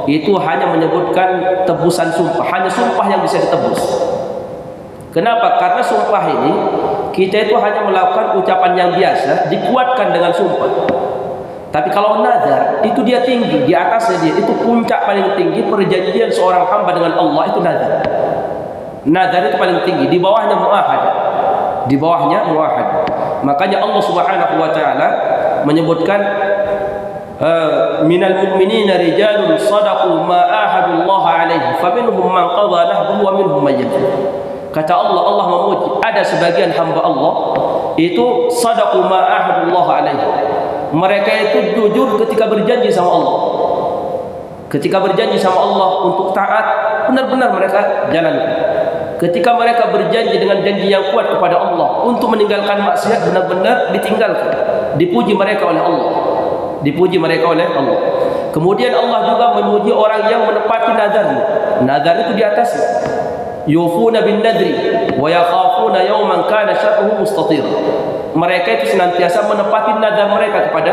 itu hanya menyebutkan tebusan sumpah, hanya sumpah yang bisa ditebus? Kenapa? Karena sumpah ini kita itu hanya melakukan ucapan yang biasa dikuatkan dengan sumpah. Tapi kalau nazar itu dia tinggi, di atasnya dia itu puncak paling tinggi perjanjian seorang hamba dengan Allah itu nazar. Nazar itu paling tinggi, di bawahnya muahadah. Di bawahnya muahadah. Makanya Allah Subhanahu wa taala menyebutkan minal mu'minina rijalun sadaqu ma ahadullah alaihi faminhum man qadha nahbahu wa minhum man yantahi. Kata Allah memuji ada sebagian hamba Allah itu sadaqu ma ahadullah alaihi. Mereka itu jujur ketika berjanji sama Allah. Ketika berjanji sama Allah untuk taat, benar-benar mereka jalankan. Ketika mereka berjanji dengan janji yang kuat kepada Allah untuk meninggalkan maksiat, benar-benar ditinggalkan. Dipuji mereka oleh Allah. Dipuji mereka oleh Allah. Kemudian Allah juga memuji orang yang menepati nazarnya. Nazar itu di atasnya. Yufuna bin nadri wa yakhafuna yawman kana syarruhu mustatira. Mereka itu senantiasa menepati nazar mereka kepada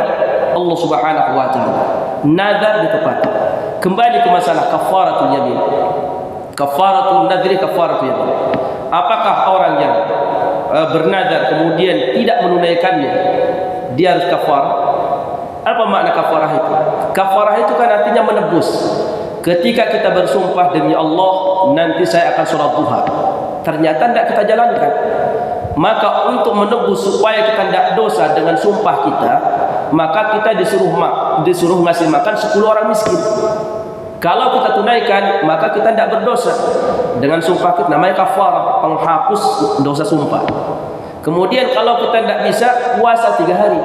Allah Subhanahu wa taala. Nazar ditepati. Kembali ke masalah kafaratul yamin. Kafaratul nadri, kafaratul yamin. Apakah orang yang bernazar kemudian tidak menunaikannya dia harus kafarah? Apa makna kafarah itu? Kafarah itu kan artinya menebus. Ketika kita bersumpah demi Allah, nanti saya akan sholat duha. Ternyata tidak kita jalankan. Maka untuk menebus supaya kita tidak dosa dengan sumpah kita, maka kita disuruh ngasih makan 10 orang miskin. Kalau kita tunaikan, maka kita tidak berdosa dengan sumpah kita. Namanya kafarah, penghapus dosa sumpah. Kemudian kalau kita tidak bisa, puasa 3 hari.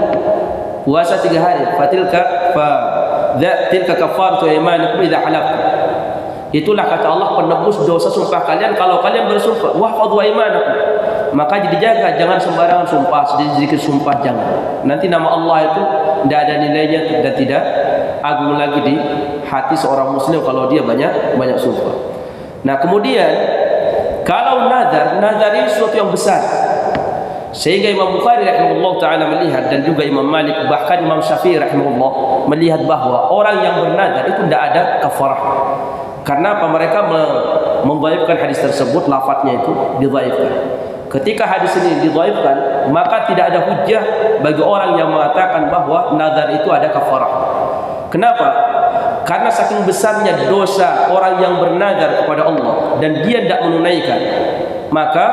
Puasa 3 hari. Tilka kafaratu aymanikum idza halaftum. Itulah kata Allah penebus dosa sumpah kalian kalau kalian bersumpah. Wahfadhu aymanakum. Maka dijaga, jangan sembarangan sumpah, sedikit-sedikit sumpah jangan. Nanti nama Allah itu tidak ada nilainya dan tidak agung lagi di hati seorang muslim kalau dia banyak sumpah. Nah, kemudian kalau nazar ini sesuatu yang besar. Sehingga Imam Bukhari rahimahullah ta'ala melihat, dan juga Imam Malik, bahkan Imam Syafi'i rahimahullah melihat bahwa orang yang bernazar itu tidak ada kafarah. Karena apa? Mereka mendhaifkan hadis tersebut, lafadznya itu didhaifkan. Ketika hadis ini didhaifkan, maka tidak ada hujjah bagi orang yang mengatakan bahwa nazar itu ada kafarah. Kenapa? Karena saking besarnya dosa orang yang bernazar kepada Allah dan dia tidak menunaikan, maka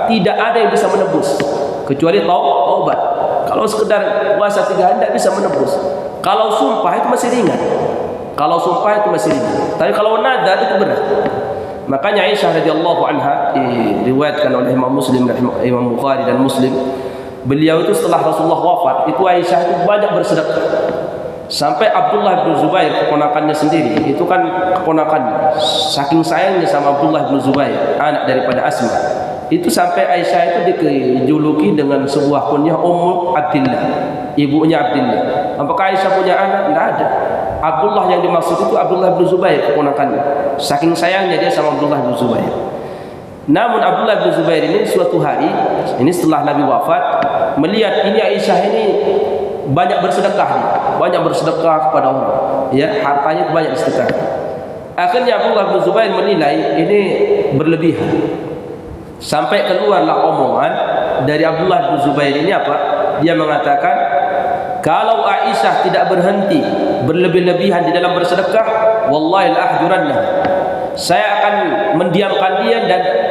tidak ada yang bisa menebus kecuali taubat. Kalau sekedar puasa 3 hari tidak bisa menebus. Kalau sumpah itu masih ringan. Tapi kalau nazar itu berat. Makanya Aisyah radhiyallahu anha diriwayatkan oleh Imam Muslim dan Imam Bukhari dan Muslim, beliau itu setelah Rasulullah wafat, itu Aisyah itu banyak bersedekah. Sampai Abdullah bin Zubair, keponakannya sendiri, itu kan keponakannya, saking sayangnya sama Abdullah bin Zubair, anak daripada Asma, itu sampai Aisyah itu dijuluki dengan sebuah kunyah Ummu Abdillah, ibunya Abdillah. Apakah Aisyah punya anak? Tidak ada. Abdullah yang dimaksud itu Abdullah bin Zubair, keponakannya, saking sayangnya dia sama Abdullah bin Zubair. Namun Abdullah bin Zubair ini suatu hari, ini setelah Nabi wafat, melihat ini Aisyah ini banyak bersedekah, banyak bersedekah kepada orang, ya, hartanya banyak bersedekah. Akhirnya Abdullah bin Zubair menilai ini berlebihan. Sampai keluarlah omongan dari Abdullah bin Zubair ini apa? Dia mengatakan, kalau Aisyah tidak berhenti berlebih-lebihan di dalam bersedekah, wallahi la-ahjuranna, saya akan mendiamkan dia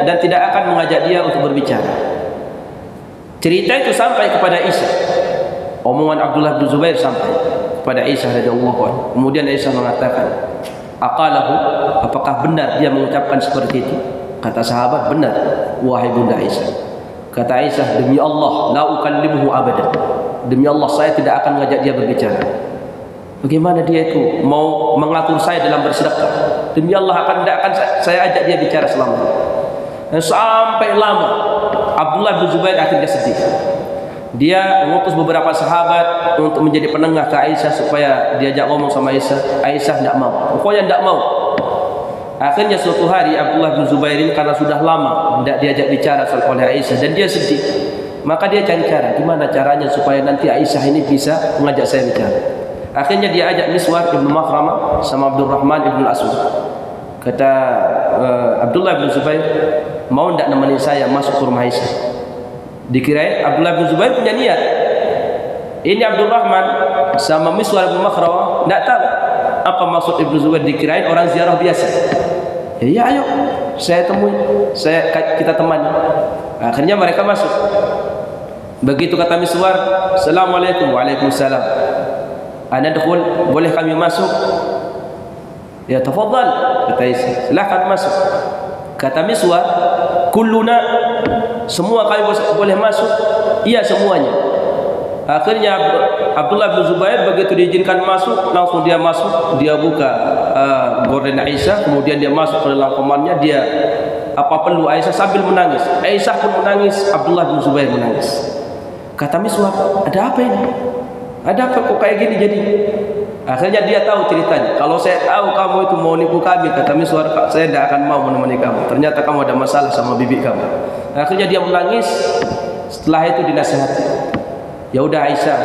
dan tidak akan mengajak dia untuk berbicara. Cerita itu sampai kepada Aisyah. Omongan Abdullah bin Zubair sampai kepada Aisyah radhiyallahu anha. Kemudian Aisyah mengatakan, aqalahu, apakah benar dia mengucapkan seperti itu? Kata sahabat, benar wahai bunda Aisyah. Kata Aisyah, demi Allah la ukallimuhu abadan, demi Allah saya tidak akan mengajak dia berbicara. Bagaimana dia itu mau mengatur saya dalam bersedekah? Demi Allah tidak akan saya ajak dia bicara selamanya. Dan sampai lama Abdullah bin Zubair akhirnya sedih. Dia mengutus beberapa sahabat untuk menjadi penengah ke Aisyah supaya diajak ngomong sama Aisyah. Aisyah tidak mau, pokoknya tidak mau. Akhirnya suatu hari Abdullah bin Zubair ini karena sudah lama tidak diajak bicara oleh Aisyah dan dia sedih, maka dia cari cara gimana caranya supaya nanti Aisyah ini bisa mengajak saya bicara. Akhirnya dia ajak Miswar ibn Makhramah sama Abdurrahman ibn Aswad. Kata Abdullah bin Zubair, mau tidak nemenin saya masuk ke rumah Aisyah? Dikirain Abdullah bin Zubair punya niat. Ini Abdurrahman sama Miswar bin Makhrawah tidak tahu apa maksud Ibnu Zubair, dikirain orang ziarah biasa. Ya ayo saya temui, kita temani. Akhirnya mereka masuk. Begitu kata Miswar, Assalamualaikum. Waalaikumsalam. Ana dakhul, boleh kami masuk? Ya tafadhal, kata Aisyah, silakan masuk. Kata Miswar, kulluna, semua kami boleh masuk? Iya semuanya. Akhirnya Abdullah bin Zubair begitu diizinkan masuk, langsung dia masuk, dia buka gorden Aisyah, kemudian dia masuk ke dalam kamarnya, dia peluk Aisyah sambil menangis. Aisyah pun menangis, Abdullah bin Zubair menangis. Kata Miswar, ada apa ini? Ada apa kok kayak gini jadi? Akhirnya dia tahu ceritanya. Kalau saya tahu kamu itu mau nipu kami, kata Miswar, saya tidak akan mau menemani kamu. Ternyata kamu ada masalah sama bibi kamu. Akhirnya dia menangis. Setelah itu dinasihati. Ya udah Aisyah,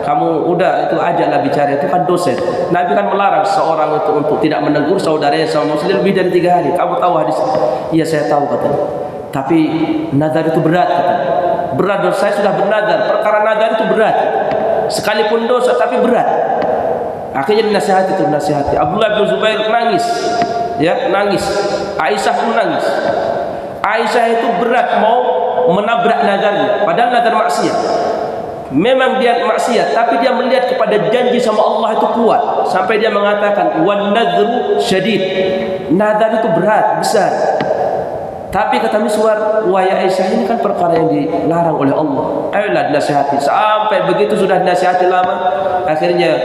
kamu udah itu ajaklah bicara, itu kan dosa. Nabi kan melarang seorang itu untuk tidak menegur saudaranya sama muslim lebih dari 3 hari. Kamu tahu hadis? Iya saya tahu katanya. Tapi nazar itu berat katanya. Berat, dosa saya sudah bernazar. Perkara nazar itu berat. Sekalipun dosa tapi berat. Akhirnya dinasihati itu dinasihati. Abdullah bin Zubair nangis, ya nangis. Aisyah pun nangis. Aisyah itu berat mau menabrak nazarnya, padahal nazar maksiat. Memang dia maksiat, tapi dia melihat kepada janji sama Allah itu kuat. Sampai dia mengatakan, wan nadru syadid. Nazar itu berat, besar. Tapi kata Miswar, wahai Aisyah, ini kan perkara yang dilarang oleh Allah. Ayolah dinasihati. Sampai begitu sudah dinasihati lama, akhirnya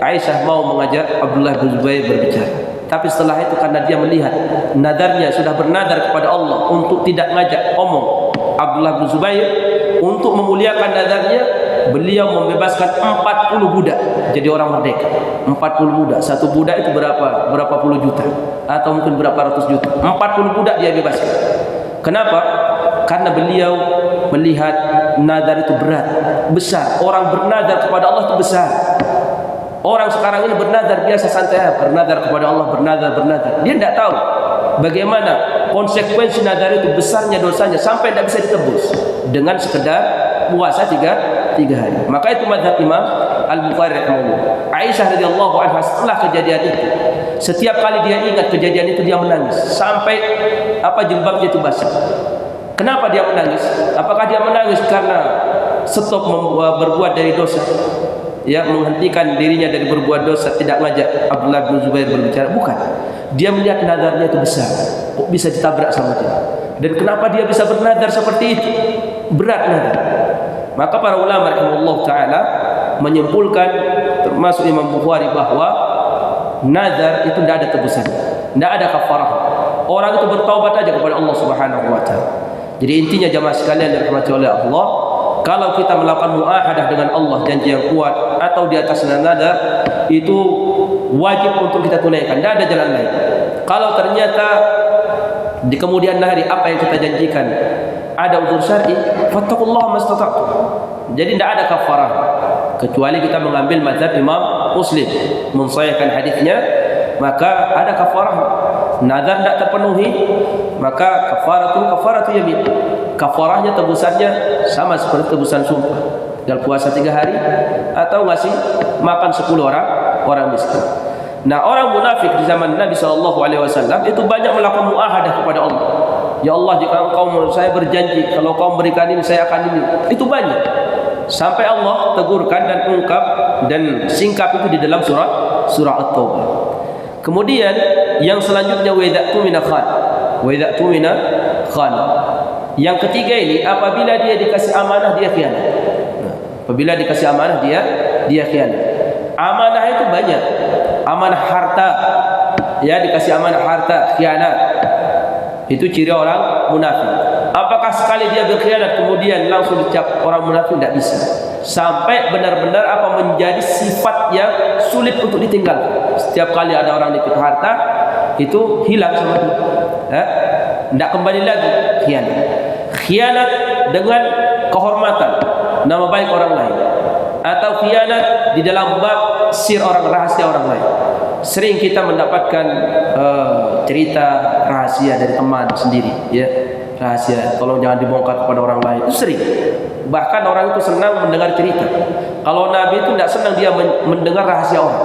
Aisyah mau mengajak Abdullah bin Zubair berbicara. Tapi setelah itu karena dia melihat nadarnya sudah bernadar kepada Allah untuk tidak ngajak omong Abdullah bin Zubair, untuk memuliakan nadarnya, beliau membebaskan 40 budak jadi orang merdeka. 40 budak, satu budak itu berapa puluh juta atau mungkin berapa ratus juta. 40 budak dia bebaskan. Kenapa? Karena beliau melihat nadar itu berat, besar. Orang bernadar kepada Allah itu besar. Orang sekarang ini bernadar biasa santai, bernadar kepada Allah, bernadar. Dia tidak tahu bagaimana konsekuensi nadar itu, besarnya dosanya sampai tidak bisa ditebus dengan sekedar puasa 3 hari. Maka itu mazhab Imam Al-Bukhari rahimahullah. Aisyah radhiyallahu anha setelah kejadian itu, setiap kali dia ingat kejadian itu dia menangis sampai jilbabnya itu basah. Kenapa dia menangis? Apakah dia menangis karena stop berbuat dari dosa? ya menghentikan dirinya dari berbuat dosa, tidak ngajak Abdullah bin Zubair berbicara, bukan. Dia melihat nadarnya itu besar, kok bisa ditabrak sama dia, dan kenapa dia bisa bernadar seperti itu, berat nadar. Maka para ulama rahimahullah taala menyimpulkan, termasuk Imam Bukhari, bahwa nadar itu tidak ada tebusan, tidak ada kafarah. Orang itu bertaubat aja kepada Allah Subhanahu wa taala. Jadi intinya jamaah sekalian yang dirahmati oleh Allah, kalau kita melakukan muahadah dengan Allah, janji yang kuat atau di atas nadar, itu wajib untuk kita tunaikan, tidak ada jalan lain. Kalau ternyata di kemudian hari apa yang kita janjikan ada udzur syar'i, fattaqullaha mastata'tum. Jadi tidak ada kafarah, kecuali kita mengambil mazhab Imam Muslim mensahihkan hadisnya, maka ada kafarah. Nazar tidak terpenuhi, maka kafaratu yamin. Kafarahnya, tebusannya sama seperti tebusan sumpah. Tinggal puasa 3 hari atau ngasih makan 10 orang miskin. Nah, orang munafik di zaman Nabi SAW itu banyak melakukan muahadah kepada Allah. Ya Allah, jika engkau saya berjanji, kalau kau memberikan ini saya akan ini. Itu banyak. Sampai Allah tegurkan dan ungkap dan singkap itu di dalam surah At-Taubah. Kemudian yang selanjutnya wa idza tumina khan. Yang ketiga ini, apabila dia dikasih amanah dia khianat. Apabila dikasih amanah dia khianat. Amanah itu banyak. Amanah harta, ya, dikasih amanah harta, khianat. Itu ciri orang munafik. Apakah sekali dia berkhianat kemudian langsung dicap orang munafik? Tidak bisa. Sampai benar-benar menjadi sifat yang sulit untuk ditinggal. Setiap kali ada orang dikit harta, itu hilang sama dia. Tidak kembali lagi khianat. Khianat dengan kehormatan, nama baik orang lain, atau khianat di dalam bab sir orang, rahasia orang lain. Sering kita mendapatkan cerita rahasia dari teman sendiri, ya, rahasia, tolong jangan dibongkar kepada orang lain. Itu sering. Bahkan orang itu senang mendengar cerita. Kalau Nabi itu tidak senang dia mendengar rahasia orang,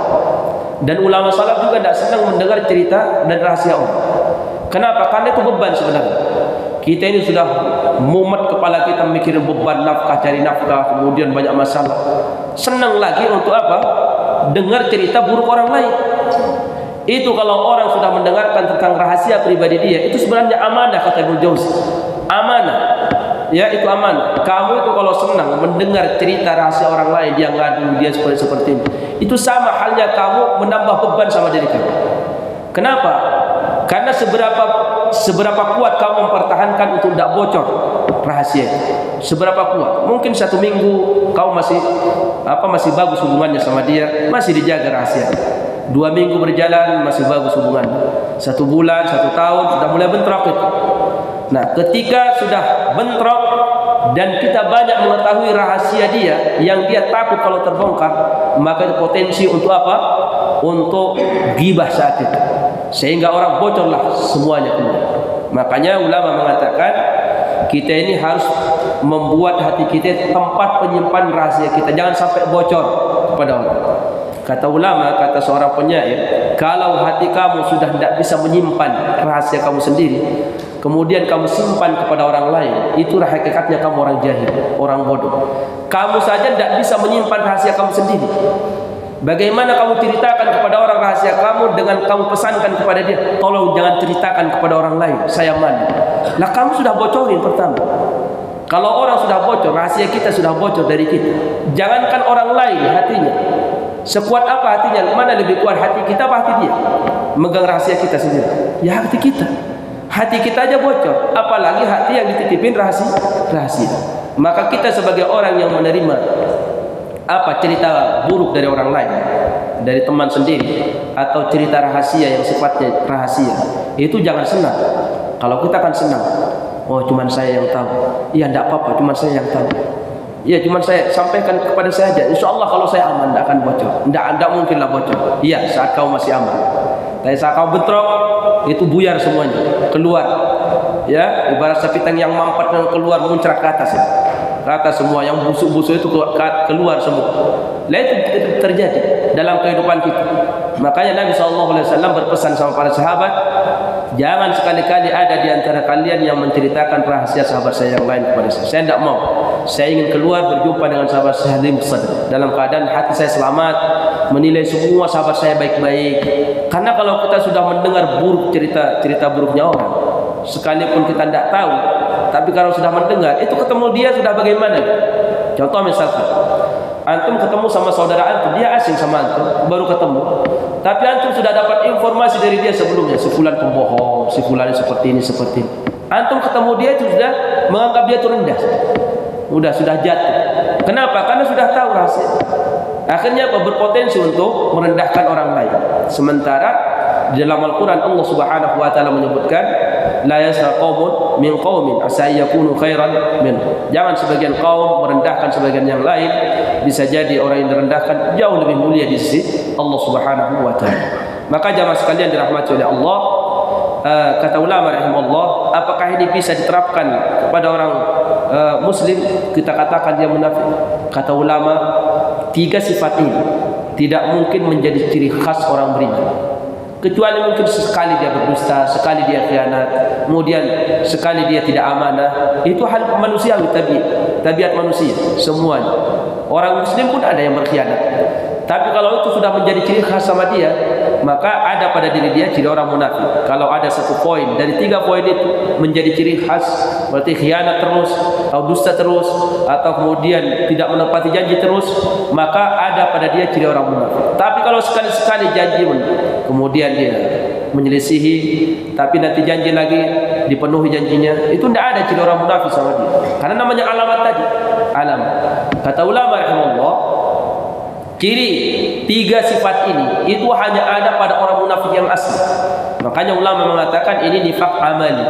dan ulama salaf juga tidak senang mendengar cerita dan rahasia orang. Kenapa? Karena itu beban sebenarnya. Kita ini sudah mumet kepala kita mikirin beban nafkah, cari nafkah, kemudian banyak masalah. Senang lagi untuk apa? Dengar cerita buruk orang lain. Itu kalau orang sudah mendengarkan tentang rahasia pribadi dia, itu sebenarnya amanah, kata Ibnu Jauzi. Amanah. Ya, itu amanah. Kamu itu kalau senang mendengar cerita rahasia orang lain, dia ngadu, dia seperti ini, itu sama halnya kamu menambah beban sama diri kamu. Kenapa? Karena seberapa kuat kamu mempertahankan untuk tidak bocor rahasia, seberapa kuat. Mungkin 1 minggu kamu masih bagus hubungannya sama dia, masih dijaga rahasia. 2 minggu berjalan masih bagus hubungan. 1 bulan, 1 tahun sudah mulai bentrok itu. Nah, ketika sudah bentrok dan kita banyak mengetahui rahasia dia yang dia takut kalau terbongkar, maka itu potensi untuk apa? Untuk ghibah saat itu, sehingga orang bocorlah semuanya kemudian. Makanya ulama mengatakan kita ini harus membuat hati kita tempat penyimpan rahasia kita, jangan sampai bocor kepada orang. Kata ulama, kata seorang penyair, kalau hati kamu sudah tidak bisa menyimpan rahasia kamu sendiri, kemudian kamu simpan kepada orang lain, itulah hakikatnya kamu orang jahil, orang bodoh. Kamu saja tidak bisa menyimpan rahasia kamu sendiri. Bagaimana kamu ceritakan kepada orang rahasia kamu dengan kamu pesankan kepada dia, tolong jangan ceritakan kepada orang lain, saya malu. Nah, kamu sudah bocorin pertama. Kalau orang sudah bocor, rahasia kita sudah bocor dari kita. Jangankan orang lain, hatinya. Sekuat apa hatinya? Mana lebih kuat, hati kita apa hati dia? Megang rahasia kita sendiri. Ya, hati kita. Hati kita aja bocor, apalagi hati yang dititipin rahasia. Maka kita sebagai orang yang menerima cerita buruk dari orang lain, dari teman sendiri, atau cerita rahasia yang sifatnya rahasia, itu jangan senang. Kalau kita kan senang, oh cuman saya yang tahu. Iya, tidak apa-apa, cuman saya yang tahu. Iya, cuman saya sampaikan kepada saya aja. Insya Allah kalau saya aman, tidak akan bocor. Tidak mungkinlah bocor. Iya, saat kau masih aman. Tapi saat kau bentrok, itu buyar semuanya, keluar. Ya, ibarat sepitang yang mampet dan keluar muncrat ke atas. Ya. Ke atas semua, yang busuk-busuk itu keluar semua. Nah, itu terjadi dalam kehidupan kita. Makanya Nabi SAW berpesan sama para sahabat, jangan sekali-kali ada di antara kalian yang menceritakan rahasia sahabat saya yang lain kepada saya. Saya tidak mau. Saya ingin keluar berjumpa dengan sahabat saya dalam keadaan hati saya selamat, menilai semua sahabat saya baik-baik. Karena kalau kita sudah mendengar buruk cerita buruknya orang, sekalipun kita tidak tahu, tapi kalau sudah mendengar, itu ketemu dia sudah bagaimana? Contoh misalkan, antum ketemu sama saudara antum, dia asing sama antum, baru ketemu, tapi antum sudah dapat informasi dari dia sebelumnya, si fulan pembohong, si fulan seperti ini. Antum ketemu dia itu sudah menganggap dia itu rendah, sudah jatuh. Kenapa? Karena sudah tahu rahasia. Akhirnya apa? Berpotensi untuk merendahkan orang lain. Sementara di dalam Al-Quran Allah Subhanahu wa taala menyebutkan, la yasra qaumun min qaumin asa yakunu khairan min. Jangan sebagian kaum merendahkan sebagian yang lain, bisa jadi orang yang direndahkan jauh lebih mulia di sisi Allah Subhanahu wa taala. Maka jamaah sekalian dirahmati oleh Allah, kata ulama rahimahullah, apakah ini bisa diterapkan kepada orang muslim? Kita katakan dia munafik. Kata ulama, 3 sifat ini tidak mungkin menjadi ciri khas orang beriman, kecuali mungkin sekali dia berdusta, sekali dia khianat, kemudian sekali dia tidak amanah. Itu hal manusiawi, tabiat manusia semuanya. Orang muslim pun ada yang berkhianat. Tapi kalau itu sudah menjadi ciri khas sama dia, maka ada pada diri dia ciri orang munafik. Kalau ada 1 poin dari 3 poin itu menjadi ciri khas, berarti khianat terus, atau dusta terus, atau kemudian tidak menepati janji terus, maka ada pada dia ciri orang munafik. Tapi kalau sekali-sekali janji, kemudian dia menyelisihi, tapi nanti janji lagi dipenuhi janjinya, itu tidak ada ciri orang munafik sama dia. Karena namanya alamat tadi, alamat. Kata ulama rahimahullah, ciri 3 sifat ini itu hanya ada pada orang munafik yang asli. Makanya ulama mengatakan ini nifak amali.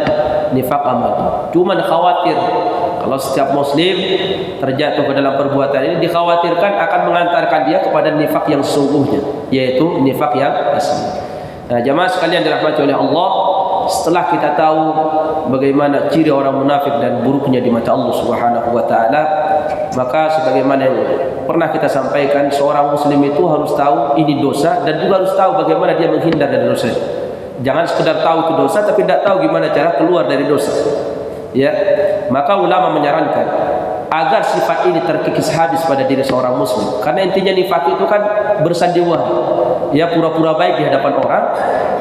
Cuman khawatir kalau setiap muslim terjatuh ke dalam perbuatan ini, dikhawatirkan akan mengantarkan dia kepada nifak yang sesungguhnya, yaitu nifak yang asli. Nah, jamaah sekalian dirahmati oleh Allah, setelah kita tahu bagaimana ciri orang munafik dan buruknya di mata Allah Subhanahu wa taala, maka sebagaimana yang pernah kita sampaikan, seorang muslim itu harus tahu ini dosa dan juga harus tahu bagaimana dia menghindar dari dosa. Jangan sekedar tahu itu dosa tapi tidak tahu gimana cara keluar dari dosa. Ya, maka ulama menyarankan agar sifat ini terkikis habis pada diri seorang muslim. Karena intinya nifak itu kan bersandiwara, ya, pura-pura baik di hadapan orang,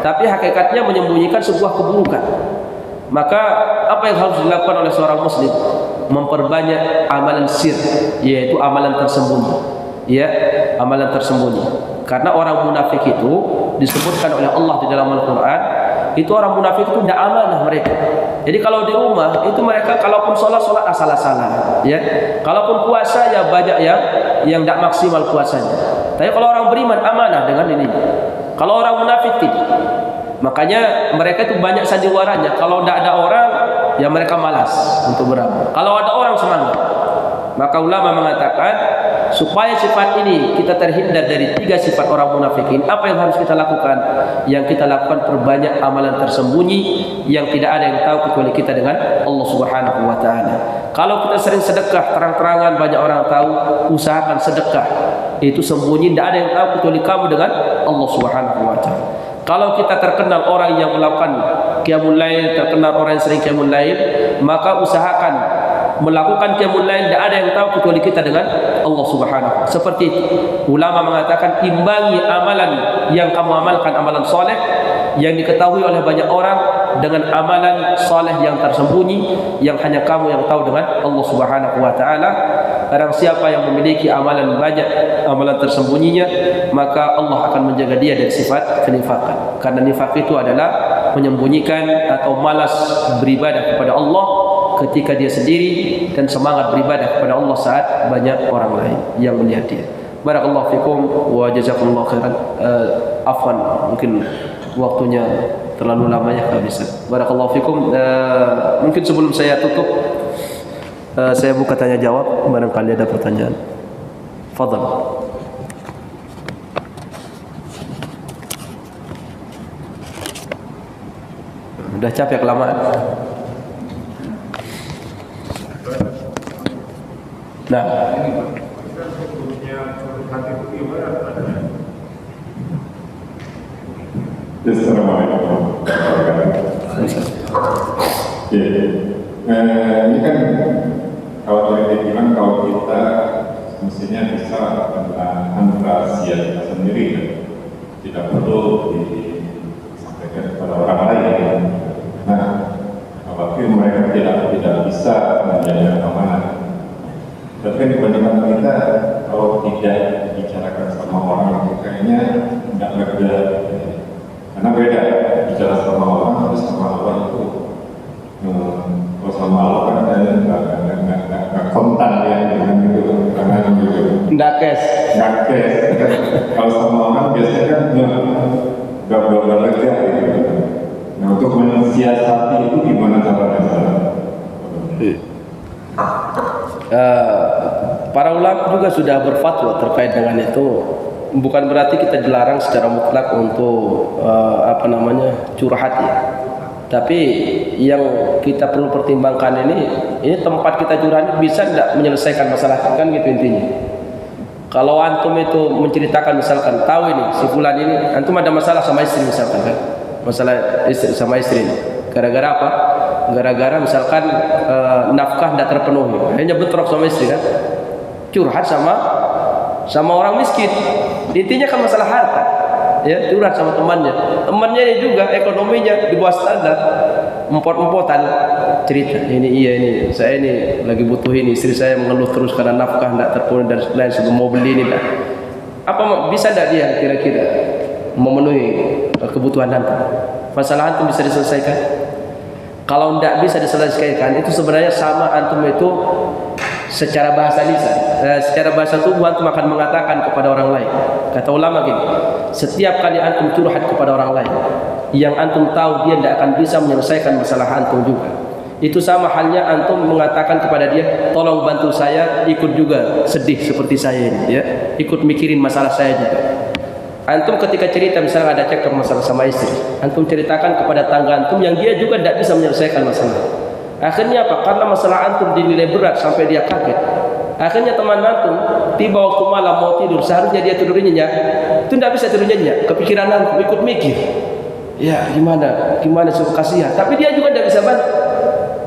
tapi hakikatnya menyembunyikan sebuah keburukan. Maka apa yang harus dilakukan oleh seorang muslim? Memperbanyak amalan sir, yaitu amalan tersembunyi. Ya, amalan tersembunyi. Karena orang munafik itu disebutkan oleh Allah di dalam Al-Quran, itu orang munafik itu tidak amanah mereka. Jadi kalau di rumah itu mereka kalaupun sholat asal-asalan, ya. Kalaupun puasa ya banyak yang tidak maksimal puasanya. Tapi kalau orang beriman amanah dengan ini. Kalau orang munafik tidak. Makanya mereka itu banyak sandiwaranya. Kalau tidak ada orang, ya mereka malas untuk beramal. Kalau ada orang semangat. Maka ulama mengatakan supaya sifat ini kita terhindar dari 3 sifat orang munafikin, apa yang harus kita lakukan? Yang kita lakukan perbanyak amalan tersembunyi yang tidak ada yang tahu kecuali kita dengan Allah Subhanahu wa taala. Kalau kita sering sedekah terang-terangan banyak orang tahu, usahakan sedekah itu sembunyi, tidak ada yang tahu kecuali kamu dengan Allah Subhanahu wa taala. Kalau kita terkenal orang yang melakukan qiyamul lail, terkenal orang yang sering qiyamul lail, maka usahakan melakukan qiyamul lail, tidak ada yang tahu kecuali kita dengan Allah Subhanahu. Seperti itu ulama mengatakan, imbangi amalan yang kamu amalkan, amalan soleh yang diketahui oleh banyak orang, dengan amalan soleh yang tersembunyi yang hanya kamu yang tahu dengan Allah Subhanahu wa taala. Barang siapa yang memiliki amalan banyak, amalan tersembunyinya, maka Allah akan menjaga dia dari sifat kenifakan. Karena nifak itu adalah menyembunyikan atau malas beribadah kepada Allah ketika dia sendiri dan semangat beribadah kepada Allah saat banyak orang lain yang melihat dia. Barakallahu fikum wa jazakumullahu khairan. Afwan, mungkin waktunya terlalu lama ya kehabisan. Barakallahu fikum. Mungkin sebelum saya tutup, saya buka tanya jawab, barangkali ada pertanyaan. Fadhal. Udah capek kelamaan. Nah, Assalamualaikum warahmatullahi wabarakatuh. Ini kan kalau tadi bilang kalau kita mestinya bisa antrasia kita sendiri, tidak perlu disampaikan kepada orang lain. Nah, apabila mereka tidak bisa menjadi amanah. Tapi kebanyakan kita kalau tidak bicarakan sama orang itu kayaknya nggak lega. Karena beda bicara sama orang harus sama Allah itu. Kalau sama Allah kan nggak kontan ya dengan gitu, karena gitu. Nggak kes. Kalau sama orang biasanya kan nggak lega gitu. Nah, untuk mensiasati itu gimana caranya? Para ulama juga sudah berfatwa terkait dengan itu. Bukan berarti kita dilarang secara mutlak untuk curhat ya. Tapi yang kita perlu pertimbangkan ini tempat kita curhat bisa tidak menyelesaikan masalah kan gitu intinya. Kalau antum itu menceritakan misalkan tahu ini si fulan ini antum ada masalah sama istri misalkan kan. Masalah istri sama istri. Gara-gara apa? Gara-gara misalkan nafkah tidak terpenuhi. Hanya bentrok sama istri kan. Curhat sama orang miskin. Intinya kan masalah harta. Ya, curhat sama temannya juga ekonominya di bawah standar, empot-empotan cerita ini saya ini lagi butuh ini, istri saya mengeluh terus karena nafkah tidak terpenuhi dan lain sebagainya, mau beli ini dah. Apa bisa tidak dia kira-kira memenuhi kebutuhan antum? Masalah antum bisa diselesaikan? Kalau tidak bisa diselesaikan, itu sebenarnya sama antum itu secara bahasa lisan, secara bahasa tubuh antum akan mengatakan kepada orang lain. Kata ulama gini, setiap kali antum curhat kepada orang lain yang antum tahu dia tidak akan bisa menyelesaikan masalah antum juga, itu sama halnya antum mengatakan kepada dia, tolong bantu saya ikut juga sedih seperti saya ini, ya, ikut mikirin masalah saya juga. Antum ketika cerita misalnya ada cekcok masalah sama istri, antum ceritakan kepada tangga antum yang dia juga tidak bisa menyelesaikan masalah. Akhirnya apa? Karena masalah antum dinilai berat sampai dia kaget. Akhirnya teman antum tiba waktu malam mau tidur, seharusnya dia tidur nyenyak, itu tidak bisa tidur nyenyak. Kepikiran antum ikut mikir, ya gimana suruh kasihan. Tapi dia juga tidak bisa bantu.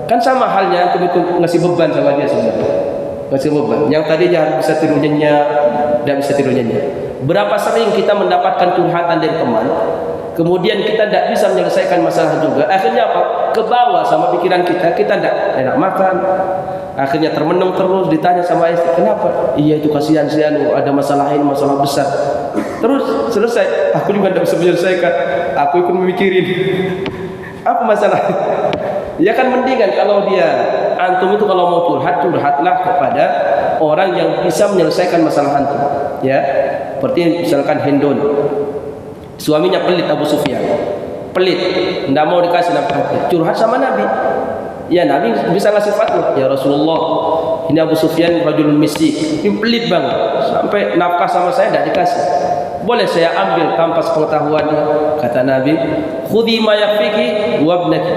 Kan sama halnya antum itu ngasih beban sama dia sebenarnya. Ngasih beban. Yang tadinya harus bisa tidur nyenyak, tidak bisa tidur nyenyak. Berapa sering kita mendapatkan curhatan dari teman, kemudian kita tidak bisa menyelesaikan masalah juga. Akhirnya apa? Ke bawah sama pikiran kita tidak enak makan. Akhirnya termenung terus, ditanya sama istri, kenapa? Iya itu kasihan sih, ada masalah ini, masalah besar. Terus selesai, aku juga tidak bisa menyelesaikan. Aku ikut memikirin. Apa masalahnya? Ya kan mendingan kalau dia antum itu kalau mau curhatlah kepada orang yang bisa menyelesaikan masalah antum. Ya, seperti misalkan Hindun, suaminya pelit, Abu Sufyan pelit, tidak mau dikasih nafkah, curhat sama Nabi. Ya Nabi bisa ngasih fatwa, ya Rasulullah, ini Abu Sufyan rajulun miskin, ini pelit banget, sampai nafkah sama saya tidak dikasih. Boleh saya ambil tanpa sepengetahuannya? Kata Nabi, khudhi ma yakfiki wa ibnaki.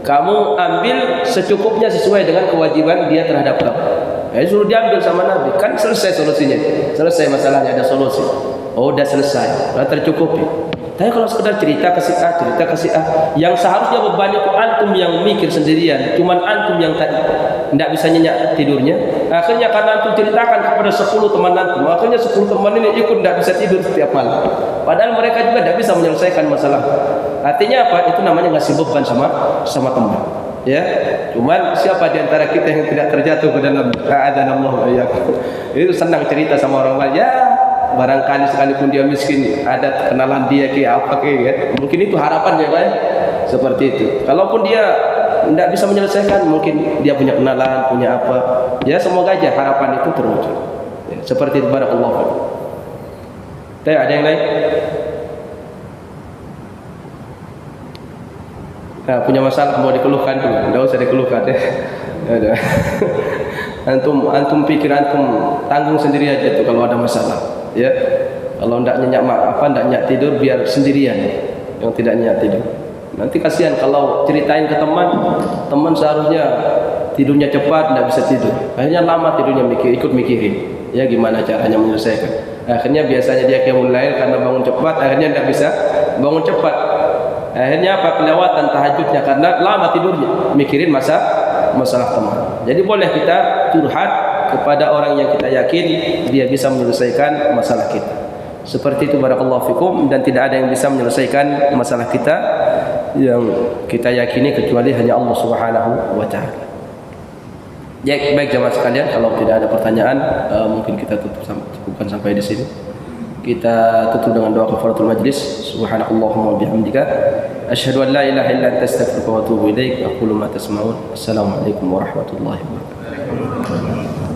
Kamu ambil secukupnya sesuai dengan kewajiban dia terhadap kamu. Ya, suruh diambil sama Nabi, kan selesai solusinya, selesai masalahnya, ada solusi. Oh, udah selesai, udah tercukupi. Tapi kalau sekedar cerita ke si A, yang seharusnya beban itu antum yang mikir sendirian, cuman antum yang tadi tidak bisa nyenyak tidurnya. Akhirnya karena antum ceritakan kepada 10 teman antum, akhirnya 10 teman ini ikut tidak bisa tidur setiap malam. Padahal mereka juga tidak bisa menyelesaikan masalah. Artinya apa? Itu namanya ngasih beban sama teman. Ya, cuman siapa di antara kita yang tidak terjatuh ke dalam a'adzanallahu iyyakum. Itu senang cerita sama orang lain. Ya, barangkali sekalipun dia miskin, ada kenalan dia ya. Mungkin itu harapannya Pak. Seperti itu. Kalaupun dia tidak bisa menyelesaikan, mungkin dia punya kenalan, punya apa. Ya, semoga aja harapan itu terwujud. Ya, seperti itu, barakallahu. Ada yang lain? Nah, punya masalah mau dikeluhkan juga, tidak usah dikeluhkan ya. antum pikir antum tanggung sendiri aja tuh kalau ada masalah, ya. Kalau tidak nyenyak tidur biar sendirian yang tidak nyenyak tidur. Nanti kasihan kalau ceritain ke teman seharusnya tidurnya cepat tidak bisa tidur. Akhirnya lama tidurnya ikut mikirin, ya gimana caranya menyelesaikan. Akhirnya biasanya dia qiyamul lail karena bangun cepat, akhirnya tidak bisa bangun cepat. Akhirnya apa? Kelewatan tahajudnya karena lama tidurnya, mikirin masalah teman. Jadi boleh kita curhat kepada orang yang kita yakin dia bisa menyelesaikan masalah kita. Seperti itu, barakallahu fikum, dan tidak ada yang bisa menyelesaikan masalah kita yang kita yakini kecuali hanya Allah Subhanahu wa taala. Ya, baik jemaah sekalian, kalau tidak ada pertanyaan, mungkin kita cukupkan sampai di sini. Kita tutup dengan doa kafaratul majlis. Subhanakallahumma wa bihamdika asyhadu an la ilaha illa anta astaghfiruka wa atubu ilaik. Aqulu ma tasma'un. Assalamualaikum warahmatullahi wabarakatuh.